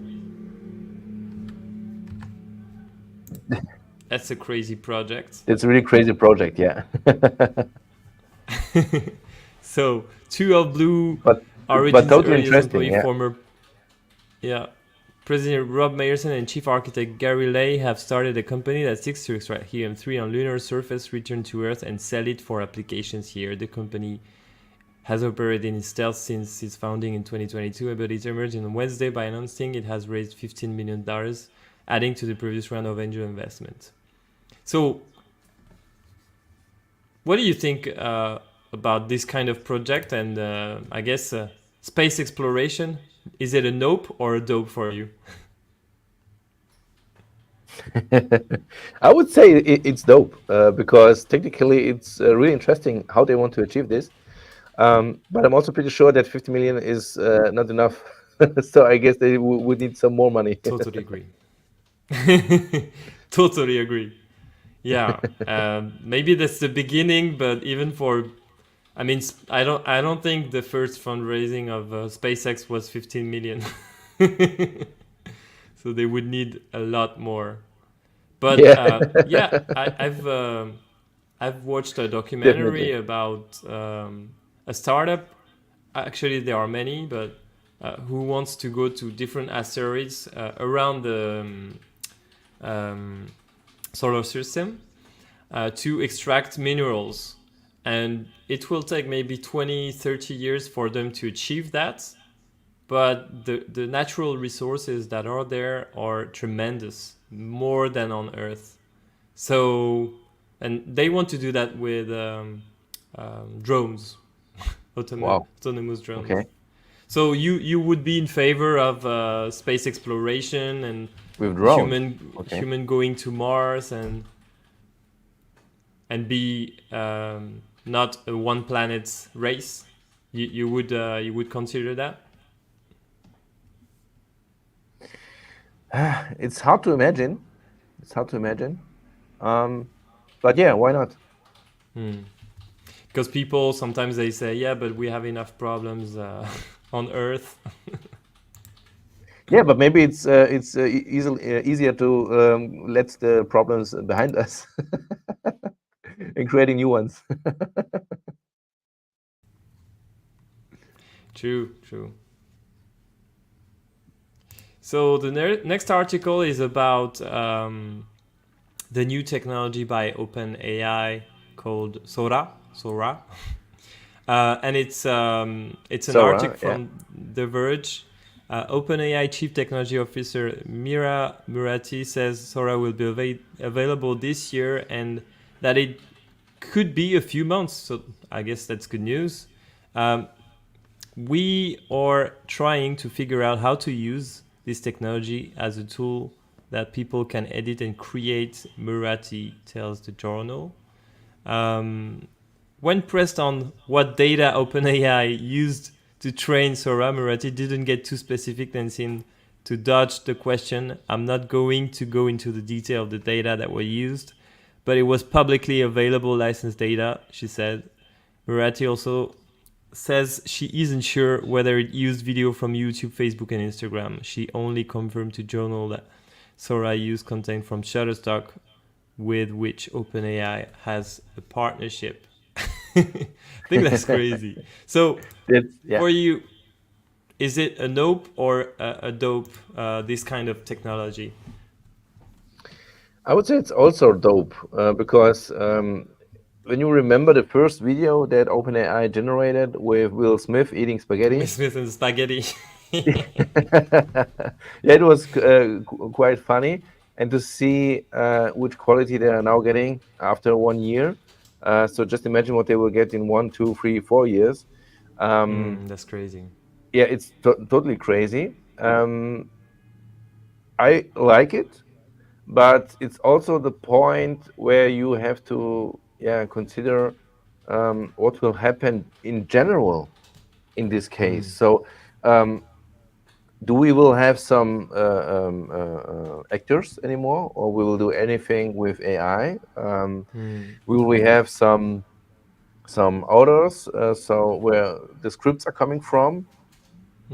project. It's a really crazy project, yeah. So, two of Blue but Origin's totally earliest interesting, employee, yeah. former President Rob Meyerson and Chief Architect Gary Lay have started a company that seeks to extract helium-3 on lunar surface, return to Earth, and sell it for applications here. The company has operated in stealth since its founding in 2022, but it emerged on Wednesday by announcing it has raised $15 million, adding to the previous round of angel investment. So, what do you think about this kind of project and I guess space exploration? Is it a nope or a dope for you? I would say it's dope because technically it's really interesting how they want to achieve this. But I'm also pretty sure that 50 million is not enough. So I guess they would need some more money. Totally agree. Totally agree. Yeah, maybe that's the beginning, but even for, I mean, I don't think the first fundraising of SpaceX was 15 million. So they would need a lot more. But yeah, I've watched a documentary Definitely. about a startup. Actually, there are many, but who wants to go to different asteroids around the solar system to extract minerals. And it will take maybe 20, 30 years for them to achieve that. But the natural resources that are there are tremendous, more than on Earth. So, and they want to do that with drones, Wow. autonomous drones. Okay. So you would be in favor of space exploration and With drones. Okay. human going to Mars and be not a one planet race. You would consider that? It's hard to imagine. It's hard to imagine. But yeah, why not? Because people sometimes they say, yeah, but we have enough problems on Earth. Yeah, but maybe it's easier to let the problems behind us and creating new ones. True. So the next article is about the new technology by OpenAI called Sora. And it's an Sora, article from The Verge. OpenAI Chief Technology Officer Mira Murati says Sora will be available this year and that it could be a few months. So I guess that's good news. We are trying to figure out how to use this technology as a tool that people can edit and create, Murati tells the journal. When pressed on what data OpenAI used to train Sora, Murati didn't get too specific and seemed to dodge the question, I'm not going to go into the detail of the data that were used, but it was publicly available licensed data, she said. Murati also says she isn't sure whether it used video from YouTube, Facebook, and Instagram. She only confirmed to Journal that Sora used content from Shutterstock, with which OpenAI has a partnership. I think that's crazy. So, Yeah. for you, is it a nope or a dope, this kind of technology? I would say it's also dope because when you remember the first video that OpenAI generated with Will Smith eating Will spaghetti, Smith and spaghetti. yeah, it was quite funny, and to see which quality they are now getting after 1 year. So just imagine what they will get in 1, 2, 3, 4 years. That's crazy. Yeah, it's totally crazy. I like it, but it's also the point where you have to, yeah, consider what will happen in general in this case. So do we will have some actors anymore, or we will do anything with AI? Will we have some authors, so where the scripts are coming from,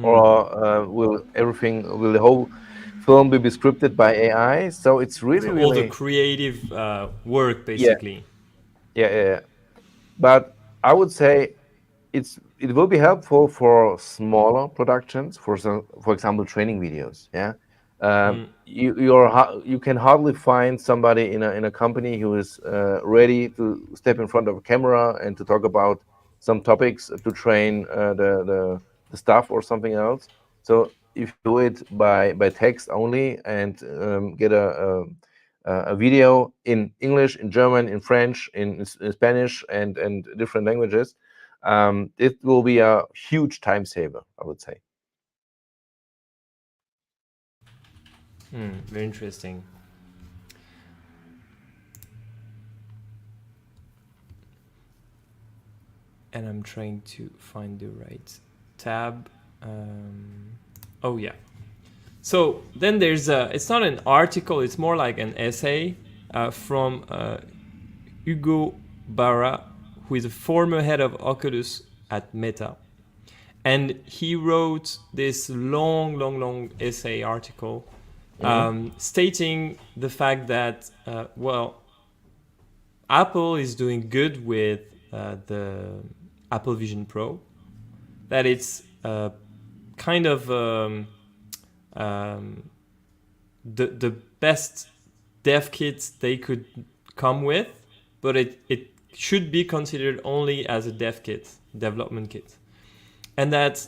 or will the whole film be scripted by AI? So it's really, So all the really, creative work, yeah, basically. yeah. But I would say it will be helpful for smaller productions, for example, training videos. Yeah, you can hardly find somebody in a company who is ready to step in front of a camera and to talk about some topics to train the staff or something else. So if you do it by text only and get a video in English, in German, in French, in Spanish, and different languages, it will be a huge time saver, I would say. Very interesting. And I'm trying to find the right tab. Oh yeah. So then there's it's not an article, it's more like an essay from Hugo Barra, who is a former head of Oculus at Meta. And he wrote this long essay article stating the fact that, well, Apple is doing good with the Apple Vision Pro, that it's kind of the best dev kit they could come with, but it should be considered only as a dev kit, development kit. And that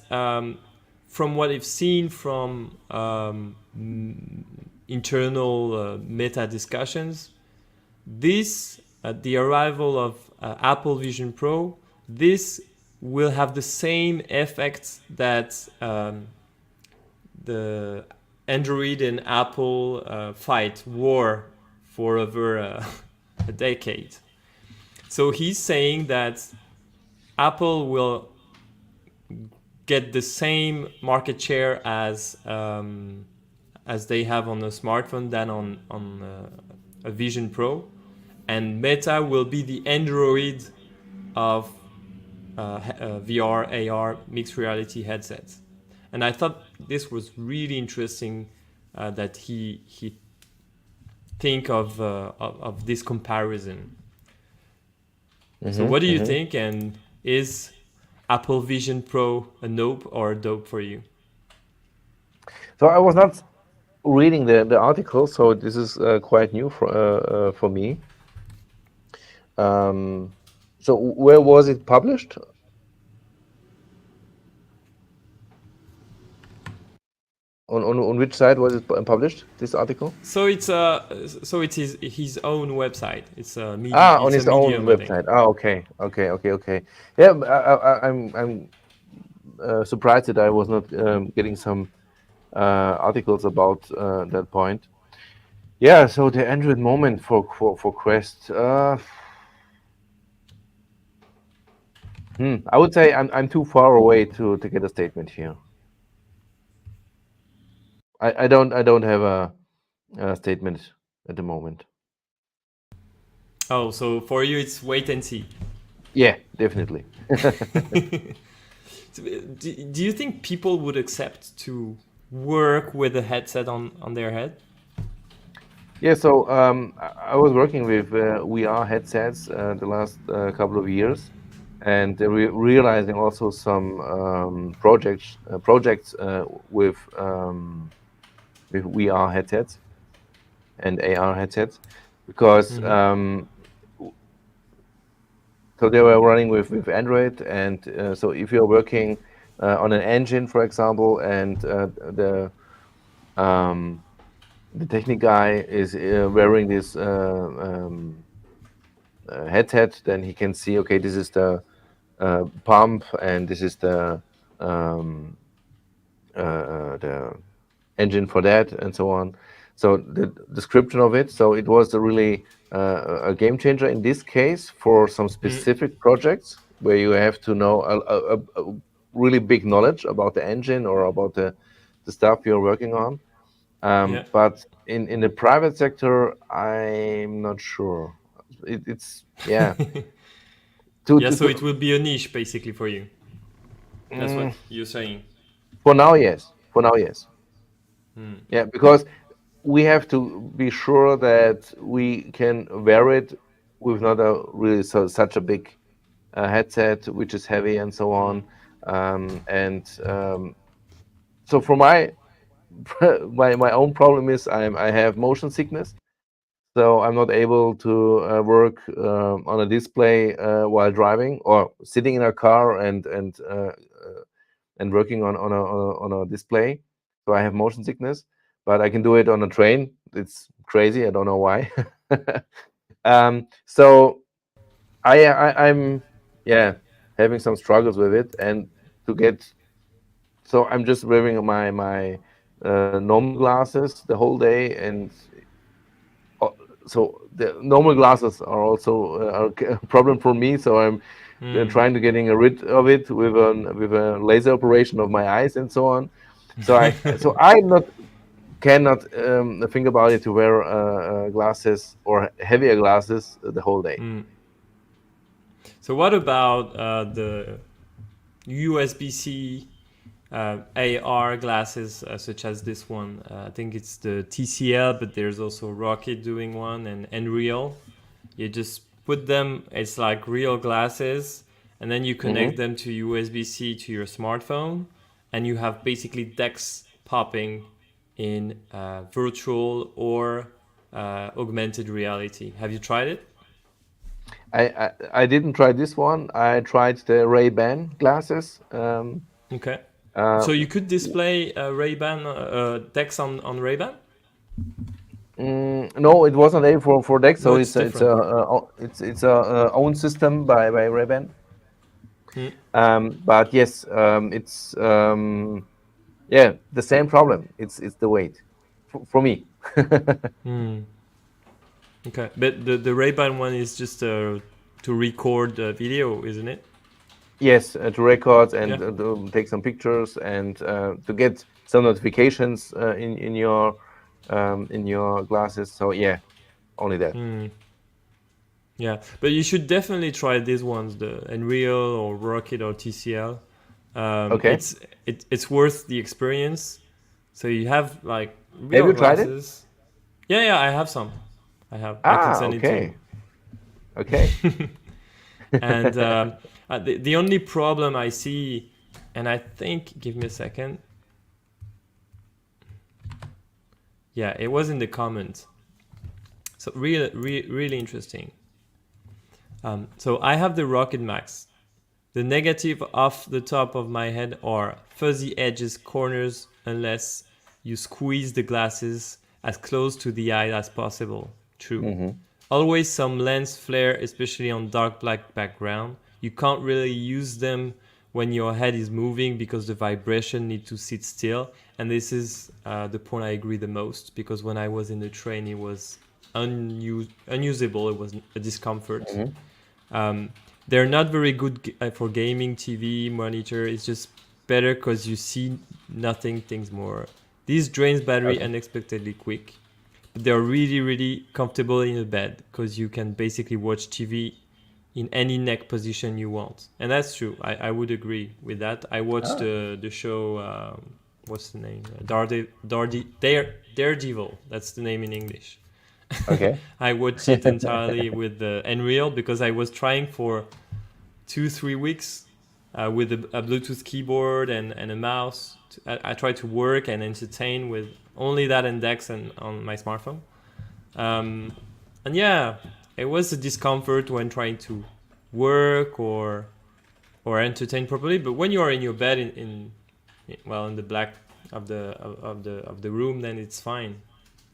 from what I've seen from internal meta discussions, this, the arrival of Apple Vision Pro, this will have the same effects that the Android and Apple fight war for over a decade. So he's saying that Apple will get the same market share as they have on a smartphone than on a Vision Pro, and Meta will be the Android of VR, AR, mixed reality headsets. And I thought this was really interesting that he think of this comparison. So what do you think? And is Apple Vision Pro a nope or a dope for you? So I was not reading the article, so this is quite new for me. So where was it published? On which site was it published? This article? So it's his own website. It's a media. On his own website. Okay. Yeah, I'm surprised that I was not getting some articles about that point. Yeah, so the Android moment for Quest. I would say I'm too far away to get a statement here. I don't have a statement at the moment. Oh, so for you it's wait and see. Yeah, definitely. Do you think people would accept to work with a headset on their head? Yeah, so I was working with VR headsets the last couple of years, and realizing also some projects with VR headsets and AR headsets, because Mm-hmm. so they were running with Android, and so if you're working on an engine, for example, and um, the technic guy is wearing this headset, then he can see, okay, this is the pump, and this is um, the engine for that, and so on. So the description of it. So it was really a game changer in this case for some Mm, specific projects where you have to know a really big knowledge about the engine or about the stuff you're working on. yeah. But in the private sector, I'm not sure. It's yeah. Yeah, so it will be a niche basically for you. That's Mm, what you're saying. for now, yes. For now, yes. Mm, Yeah, because we have to be sure that we can wear it with not a really such a big headset, which is heavy and so on. mm, And so for my my own problem is I have motion sickness, so I'm not able to work on a display while driving or sitting in a car and working on a display. So I have motion sickness, but I can do it on a train. It's crazy. I don't know why. So I'm yeah having some struggles with it, and to get so I'm just wearing my normal glasses the whole day, and uh, so the normal glasses are also a problem for me. So I'm mm. trying to getting rid of it with a laser operation of my eyes and so on. So I'm not cannot think about it to wear glasses or heavier glasses the whole day. Mm. So what about the USB-C AR glasses such as this one? I think it's the TCL, but there's also Rocket doing one and Real. You just put them, it's like real glasses, and then you connect Hmm. them to USB-C to your smartphone, and you have basically decks popping in virtual or augmented reality. Have you tried it? I didn't try this one. I tried the Ray-Ban glasses. Okay. Uh, So you could display Ray-Ban decks on Ray-Ban? no, it wasn't able for Dex, No, so it's it's different. it's a own system by Ray-Ban. Mm. But yes, it's yeah the same problem. It's the weight for me. Mm. Okay. But the Ray-Ban one is just to record video, isn't it? Yes, to record Yeah. and to take some pictures and to get some notifications in your glasses. So yeah, only that. Mm. Yeah, but you should definitely try these ones, the Unreal or Rocket or TCL. Okay. It's worth the experience. So you have like Have real you tried it? glasses. Yeah, I have some. I can Ah, send it to you. okay, okay. And the only problem I see, and I think, give me a second. Yeah, it was in the comments. So really interesting. So I have the Rocket Max. The negative off the top of my head are fuzzy edges, corners, unless you squeeze the glasses as close to the eye as possible. True. Hmm. Always some lens flare, especially on dark black background. You can't really use them when your head is moving because the vibration need to sit still. And this is the point I agree the most, because when I was in the train, it was unusable. It was a discomfort. Hmm. Um, they're not very good for gaming, TV, monitor. It's just better because you see nothing, things more. These drains battery Okay. unexpectedly quick, but they're really, really comfortable in a bed because you can basically watch TV in any neck position you want. And that's true. I would agree with that. I watched Ah, the show, what's the name? Daredevil. That's the name in English. okay. I watched it entirely with the Unreal because I was trying for 2-3 weeks with a Bluetooth keyboard and a mouse. I tried to work and entertain with only that index and on my smartphone. Um, and yeah, it was a discomfort when trying to work or entertain properly. But when you are in your bed in the black of the room, then it's fine.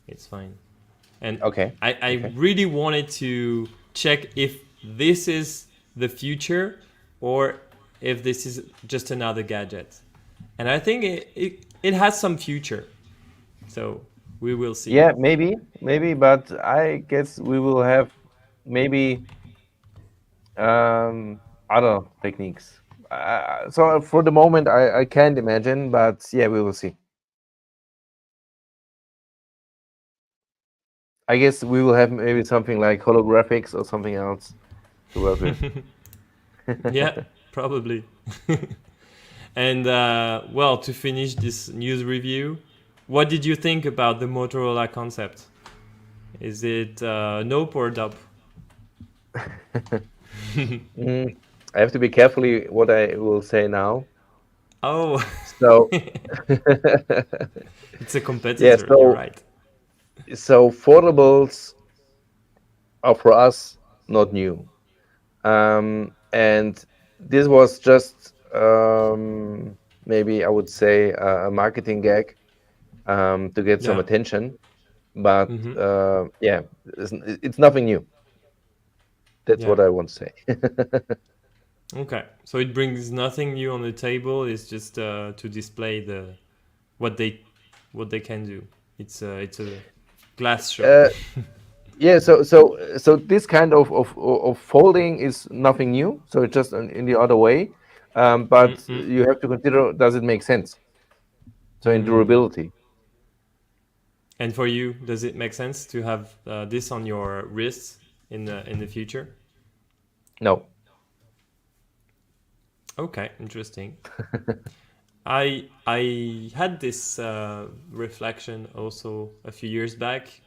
It's fine. And Okay. I Okay. really wanted to check if this is the future or if this is just another gadget. And I think it has some future. So we will see. Yeah, maybe, but I guess we will have maybe other techniques. So for the moment, I can't imagine, but yeah, we will see. I guess we will have maybe something like holographics or something else to work with. Yeah, probably. And well, to finish this news review, what did you think about the Motorola concept? Is it nope or dub? Mm, I have to be carefully what I will say now. Oh, So it's a yeah, competitor. You're right. so foldables are for us not new. And this was just maybe I would say a marketing gag to get some Yeah. attention. But Mm-hmm. yeah, it's nothing new. That's Yeah. what I want to say. Okay. So it brings nothing new on the table. It's just to display what they what they can do. It's a glass show. uh, yeah, so this kind of folding is nothing new. So it's just in the other way. But Mm-mm. you have to consider, does it make sense? So in Mm. durability, And for you, does it make sense to have this on your wrists in the future? no. Okay, interesting. I had this reflection also a few years back.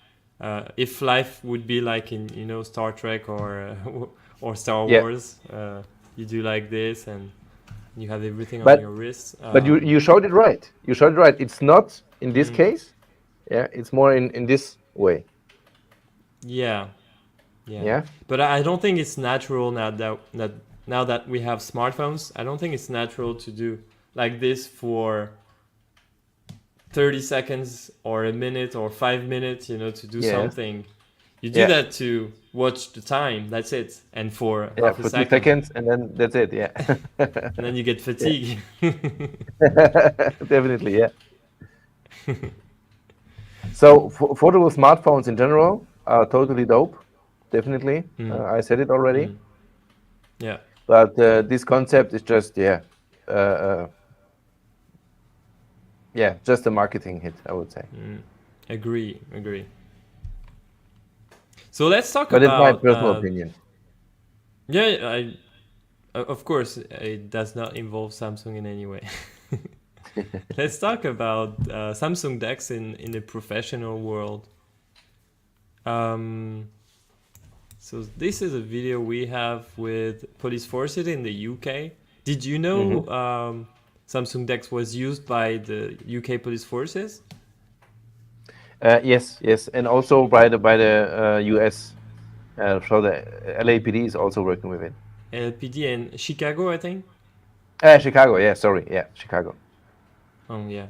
If life would be like in Star Trek or or Star Yeah, Wars, you do like this and you have everything on but your wrists. you showed it right. You showed it right. It's not in this Mm, case. Yeah, it's more in this way. yeah, yeah. Yeah. But I don't think it's natural now that we have smartphones. I don't think it's natural to do like this for 30 seconds or a minute or 5 minutes, to do Yes. something. You do Yeah. that to watch the time, that's it. And for Yeah. half a For two second. seconds, and then that's it. Yeah. And then you get Yeah. fatigue. Definitely. Yeah. So foldable smartphones in general are totally dope. Definitely. Mm, I said it already. mm, yeah. But this concept is just uh, uh, yeah, just a marketing hit, I would say. Mm, agree. So let's talk But it's my about, personal opinion. yeah, of course, it does not involve Samsung in any way. Let's talk about Samsung DeX in the professional world. Um, So this is a video we have with police forces in the UK. Did you know Hmm. Samsung DeX was used by the UK police forces? Yes, yes, and also by the US. So the LAPD is also working with it. LPD and Chicago, I think. Chicago, yeah, sorry, yeah, Chicago. Oh yeah,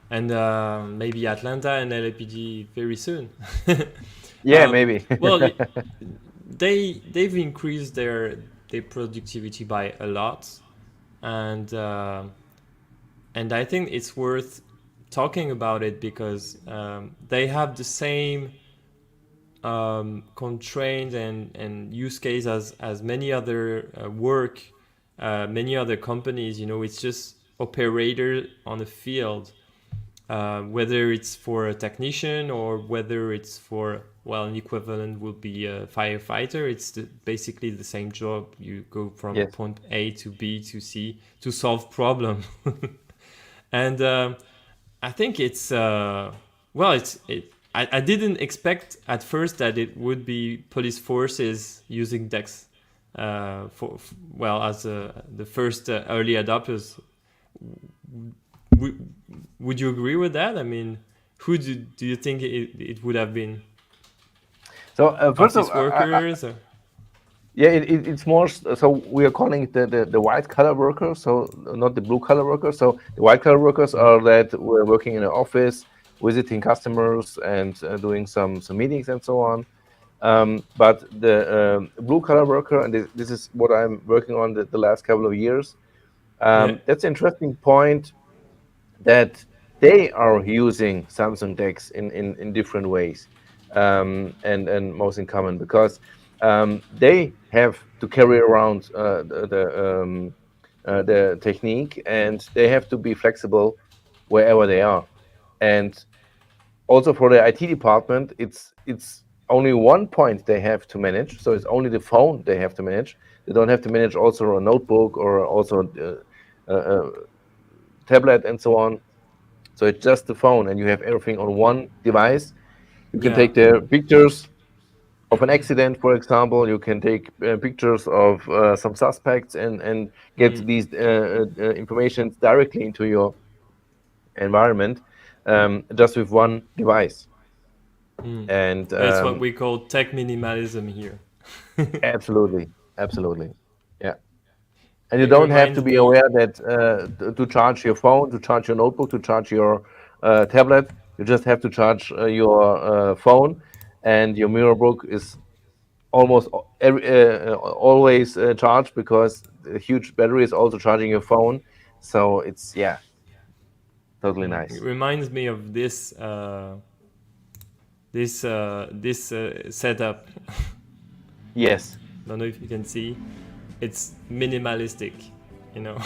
and maybe Atlanta and LAPD very soon. Yeah, maybe. Well, they've increased their productivity by a lot, and I think it's worth talking about it because they have the same constraints and use case as many other many other companies. It's just operator on the field. whether it's for a technician or whether it's for, well, an equivalent would be a firefighter. It's basically the same job. You go from Yes. point A to B to C to solve problem. And I think it's I didn't expect at first that it would be police forces using DEX as the first early adopters. Would you agree with that? I mean, who do you think it would have been? So first of Office all, workers? yeah, it's more. So we are calling it the white collar workers. So not the blue collar workers. So the white collar workers are that we're working in an office, visiting customers, and doing some meetings and so on. But the blue collar worker, and this is what I'm working on the last couple of years. That's an interesting point, that they are using Samsung DeX in different ways, and most in common, because they have to carry around the technique, and they have to be flexible wherever they are. And also for the IT department, it's only one point they have to manage, so it's only the phone they have to manage. They don't have to manage also a notebook or also tablet and so on. So it's just the phone, and you have everything on one device. You can take the pictures of an accident, for example. You can take pictures of some suspects and get these information directly into your environment, just with one device. And that's what we call tech minimalism here. absolutely, yeah. And you don't have to be aware that to charge your phone, to charge your notebook, to charge your tablet, you just have to charge your phone, and your MirrorBook is almost always charged, because the huge battery is also charging your phone. So it's totally nice. It reminds me of this setup. Yes. Don't know if you can see. It's minimalistic, you know.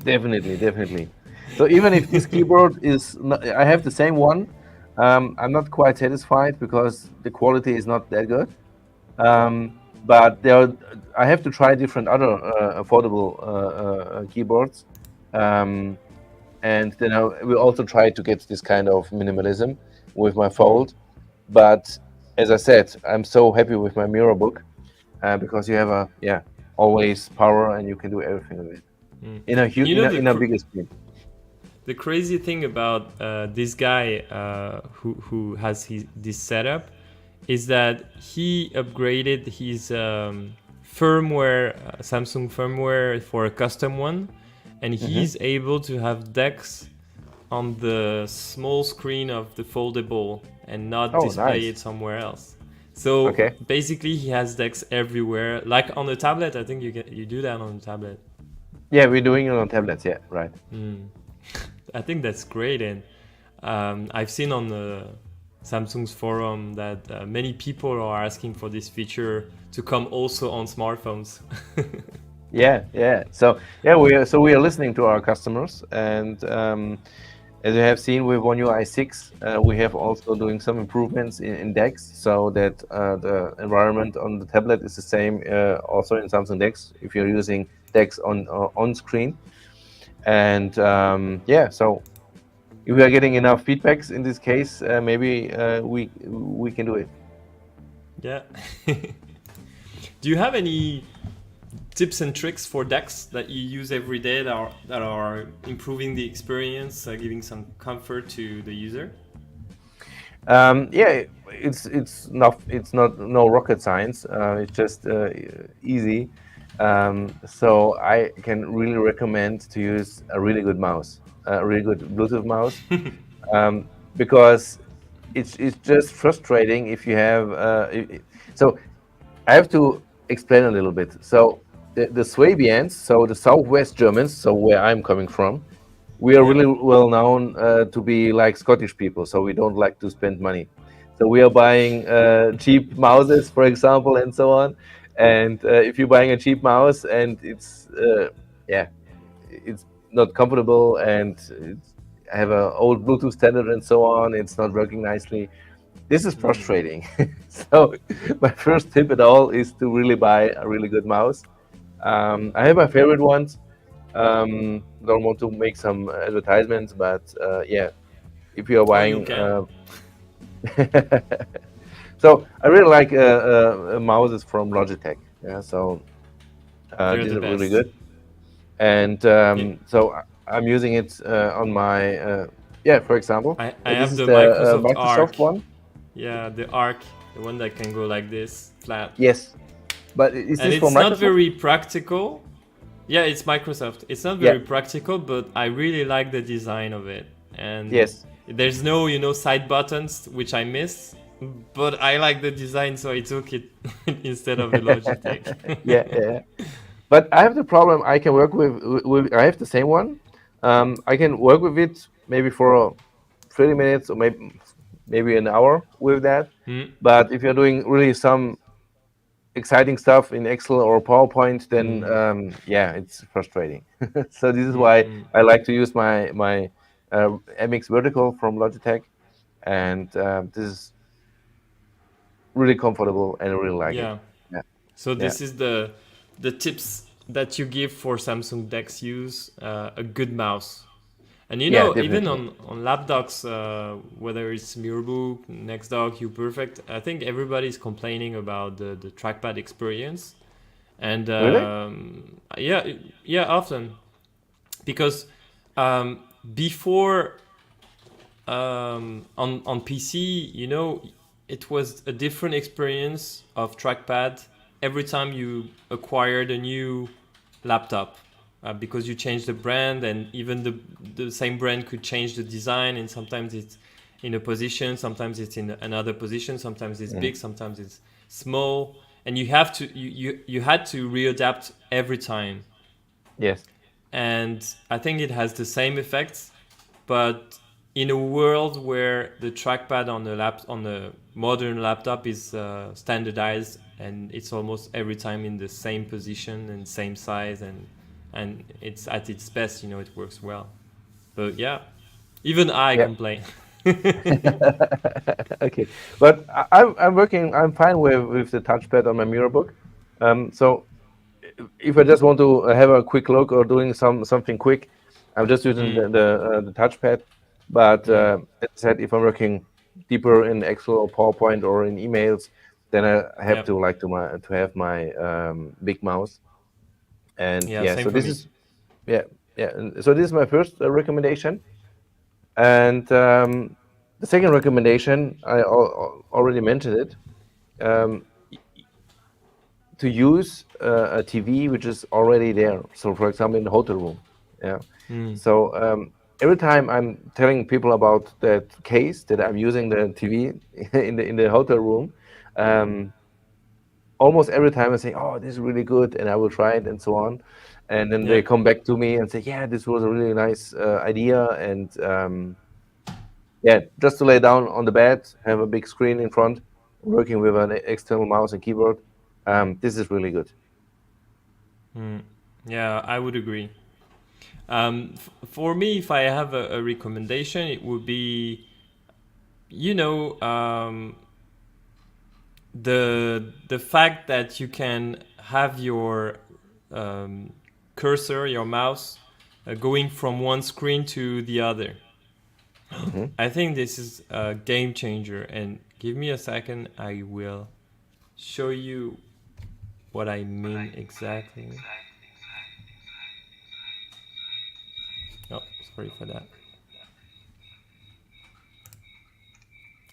Definitely. So even if this keyboard is, I have the same one. I'm not quite satisfied because the quality is not that good. But I have to try different other affordable keyboards, and then I will also try to get this kind of minimalism with my Fold. But as I said, I'm so happy with my MirrorBook because you have always power, and you can do everything with it in a huge, in a bigger screen. The crazy thing about this guy who has this setup is that he upgraded his firmware, Samsung firmware, for a custom one, and he's able to have DeX on the small screen of the foldable and not display it somewhere else. So basically he has DeX everywhere, like on the tablet. I think you do that on the tablet. Yeah, we're doing it on tablets. Yeah, right. I think that's great, and I've seen on the Samsung's forum that many people are asking for this feature to come also on smartphones. Yeah. So we are listening to our customers, and as you have seen with One UI 6, we have also doing some improvements in DeX, so that the environment on the tablet is the same also in Samsung DeX if you're using DeX on screen. And so if we are getting enough feedbacks in this case, maybe we can do it. Yeah. Do you have any tips and tricks for DeX that you use every day that are improving the experience, giving some comfort to the user? It's not no rocket science. It's just easy. So I can really recommend to use a really good mouse, a really good Bluetooth mouse, because it's just frustrating if you have. So I have to explain a little bit. So the Swabians, so the Southwest Germans, so where I'm coming from, we are really well known to be like Scottish people. So we don't like to spend money. So we are buying cheap mouses, for example, and so on. And if you're buying a cheap mouse and it's not comfortable, and have a old Bluetooth standard and so on. It's not working nicely. This is frustrating. So my first tip at all is to really buy a really good mouse. I have my favorite ones. Don't want to make some advertisements, but yeah, if you are Oh, you buying, can. so I really like mouses from Logitech. Yeah, so They're these the are really best. good, and Yeah. so I'm using it on my yeah. For example, I this have is the the Microsoft Microsoft Arc. one. Yeah, the Arc, the one that can go like this, flat. Yes, but is And this from it's not Microsoft? very practical. Yeah, it's Microsoft. It's not Yeah. very practical, but I really like the design of it. And Yes. there's no, side buttons, which I miss. But I like the design, so I took it instead of the Logitech. Yeah. Yeah. But I have the problem. I can work with. I have the same one. I can work with it maybe for 30 minutes or maybe an hour with that. Mm, But if you're doing really some exciting stuff in Excel or PowerPoint, then yeah, it's frustrating. So this is mm, why mm. I like to use my MX Vertical from Logitech, and this is really comfortable and I really like it. Yeah. Yeah, So yeah, this is the tips that you give for Samsung Dex use a good mouse. And yeah, even definitely. on laptops, whether it's MirrorBook, NextDock, UPerfect, I think everybody's complaining about the trackpad experience. And Really? yeah, often because before on PC, it was a different experience of trackpad every time you acquired a new laptop. Because you changed the brand, and even the same brand could change the design, and sometimes it's in a position, sometimes it's in another position, sometimes it's big, sometimes it's small, and you had to readapt every time. Yes. And I think it has the same effects, but in a world where the trackpad on the modern laptop is standardized, and it's almost every time in the same position and same size, and it's at its best, it works well. But yeah, even I Yeah. complain. Okay, but I'm working. I'm fine with the touchpad on my MirrorBook. So if I just want to have a quick look or doing something quick, I'm just using Mm, the touchpad. But yeah, as I said, if I'm working deeper in Excel or PowerPoint or in emails, then I have yeah, to like to have my big mouse. And yeah. yeah, Same so for this me. is yeah yeah. And so this is my first recommendation. And the second recommendation, I already mentioned it, um, to use a TV which is already there. So, for example, in the hotel room. Yeah. Mm, So every time I'm telling people about that case that I'm using the TV in the hotel room, um, almost every time I say, "Oh, this is really good," and I will try it and so on. And then yeah, they come back to me and say, "Yeah, this was a really nice idea," and yeah, just to lay down on the bed, have a big screen in front, working with an external mouse and keyboard. This is really good. yeah. I would agree. For me, if I have a recommendation, it would be, you know, the fact that you can have your um, cursor, your mouse, going from one screen to the other. Hmm. I think this is a game changer. And give me a second, I will show you what I mean exactly. Oh, sorry for that.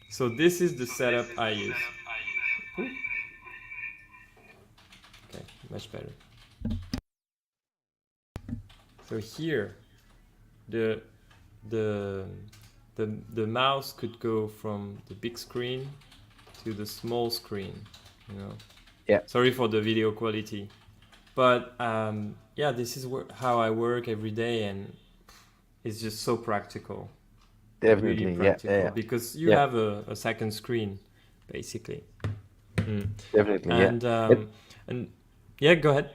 So this is the setup I use. Ooh, okay, much better. So here, the the the mouse could go from the big screen to the small screen. You know, Yeah, sorry for the video quality, but yeah, this is how I work every day, and it's just so practical, really definitely. Yeah, yeah, practical, yeah, because you yeah, have a second screen, basically. Mm. definitely. Yeah, And it, and yeah, go ahead.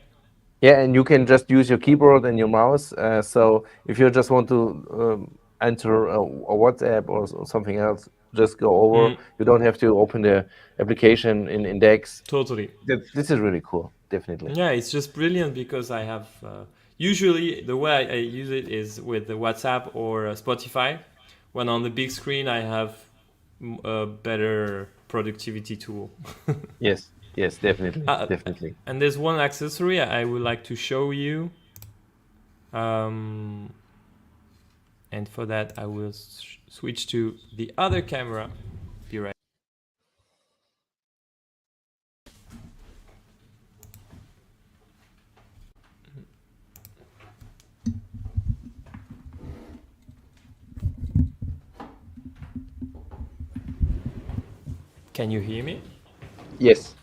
yeah, and you can just use your keyboard and your mouse. So if you just want to, enter a WhatsApp or something else, just go over. Mm, You don't have to open the application in Index. totally. This is really cool, definitely. Yeah, it's just brilliant because I have usually the way I use it is with the WhatsApp or Spotify. When on the big screen, I have a better productivity tool. Yes, yes, definitely, Uh, definitely. and there's one accessory I would like to show you. And for that, I will switch to the other camera. Be right. Can you hear me? Yes.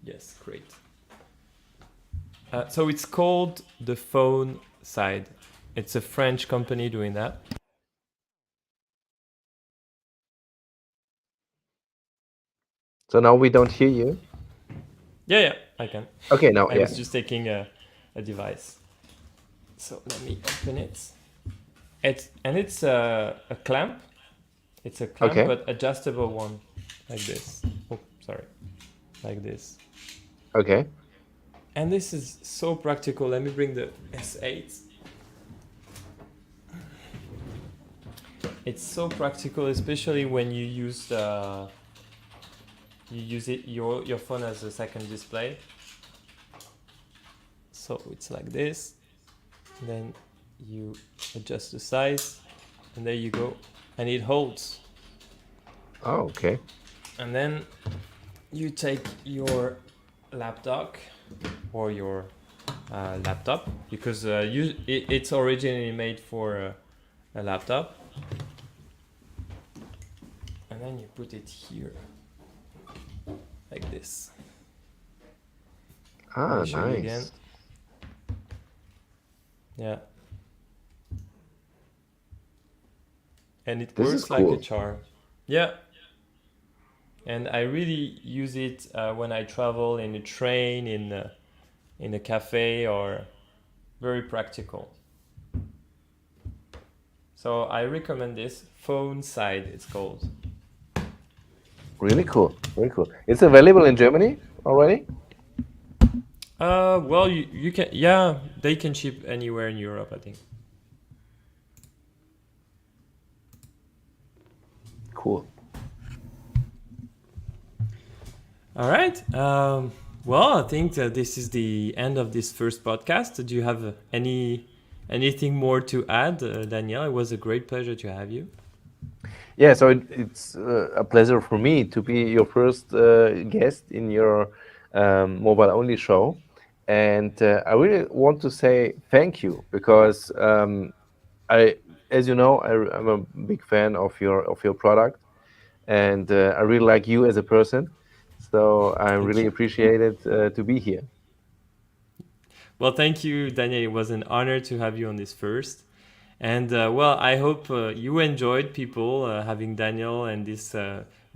Yes, great. So it's called the Phone Side. It's a French company doing that. So now we don't hear you. Yeah, I can. Okay, now I yeah. was just taking a device. So let me open it. It's a clamp. It's a clamp, Okay. but adjustable one, like this. Oh, sorry, like this. Okay. And this is so practical. Let me bring the S8. It's so practical, especially when you use your phone as a second display. So it's like this. Then you adjust the size, and there you go, and it holds. Oh, okay. And then you take your laptop or your laptop, because it's originally made for a laptop, and then you put it here like this. Ah, Let me show you again. nice. Yeah. And it This is works like a cool. charm. Yeah. And I really use it when I travel in a train, in a cafe, or very practical. So I recommend this Phone Side, it's called. Really cool. Very cool. It's available in Germany already? Well, you can, yeah, they can ship anywhere in Europe, I think. Cool. All right. Well, I think that this is the end of this first podcast. Do you have anything more to add, Danielle? It was a great pleasure to have you. Yeah, so it's a pleasure for me to be your first guest in your mobile-only show. And I really want to say thank you because I, as you know, I'm a big fan of your product, and I really like you as a person. So I Thank really you. appreciate it to be here. Well, thank you, Daniel. It was an honor to have you on this first. And well, I hope you enjoyed, people, having Daniel and this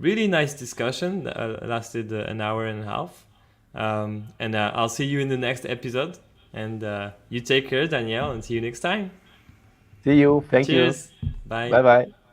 really nice discussion that lasted an hour and a half. And I'll see you in the next episode. And you take care, Danielle, and see you next time. See you. Thank you. Cheers. Bye. Bye bye.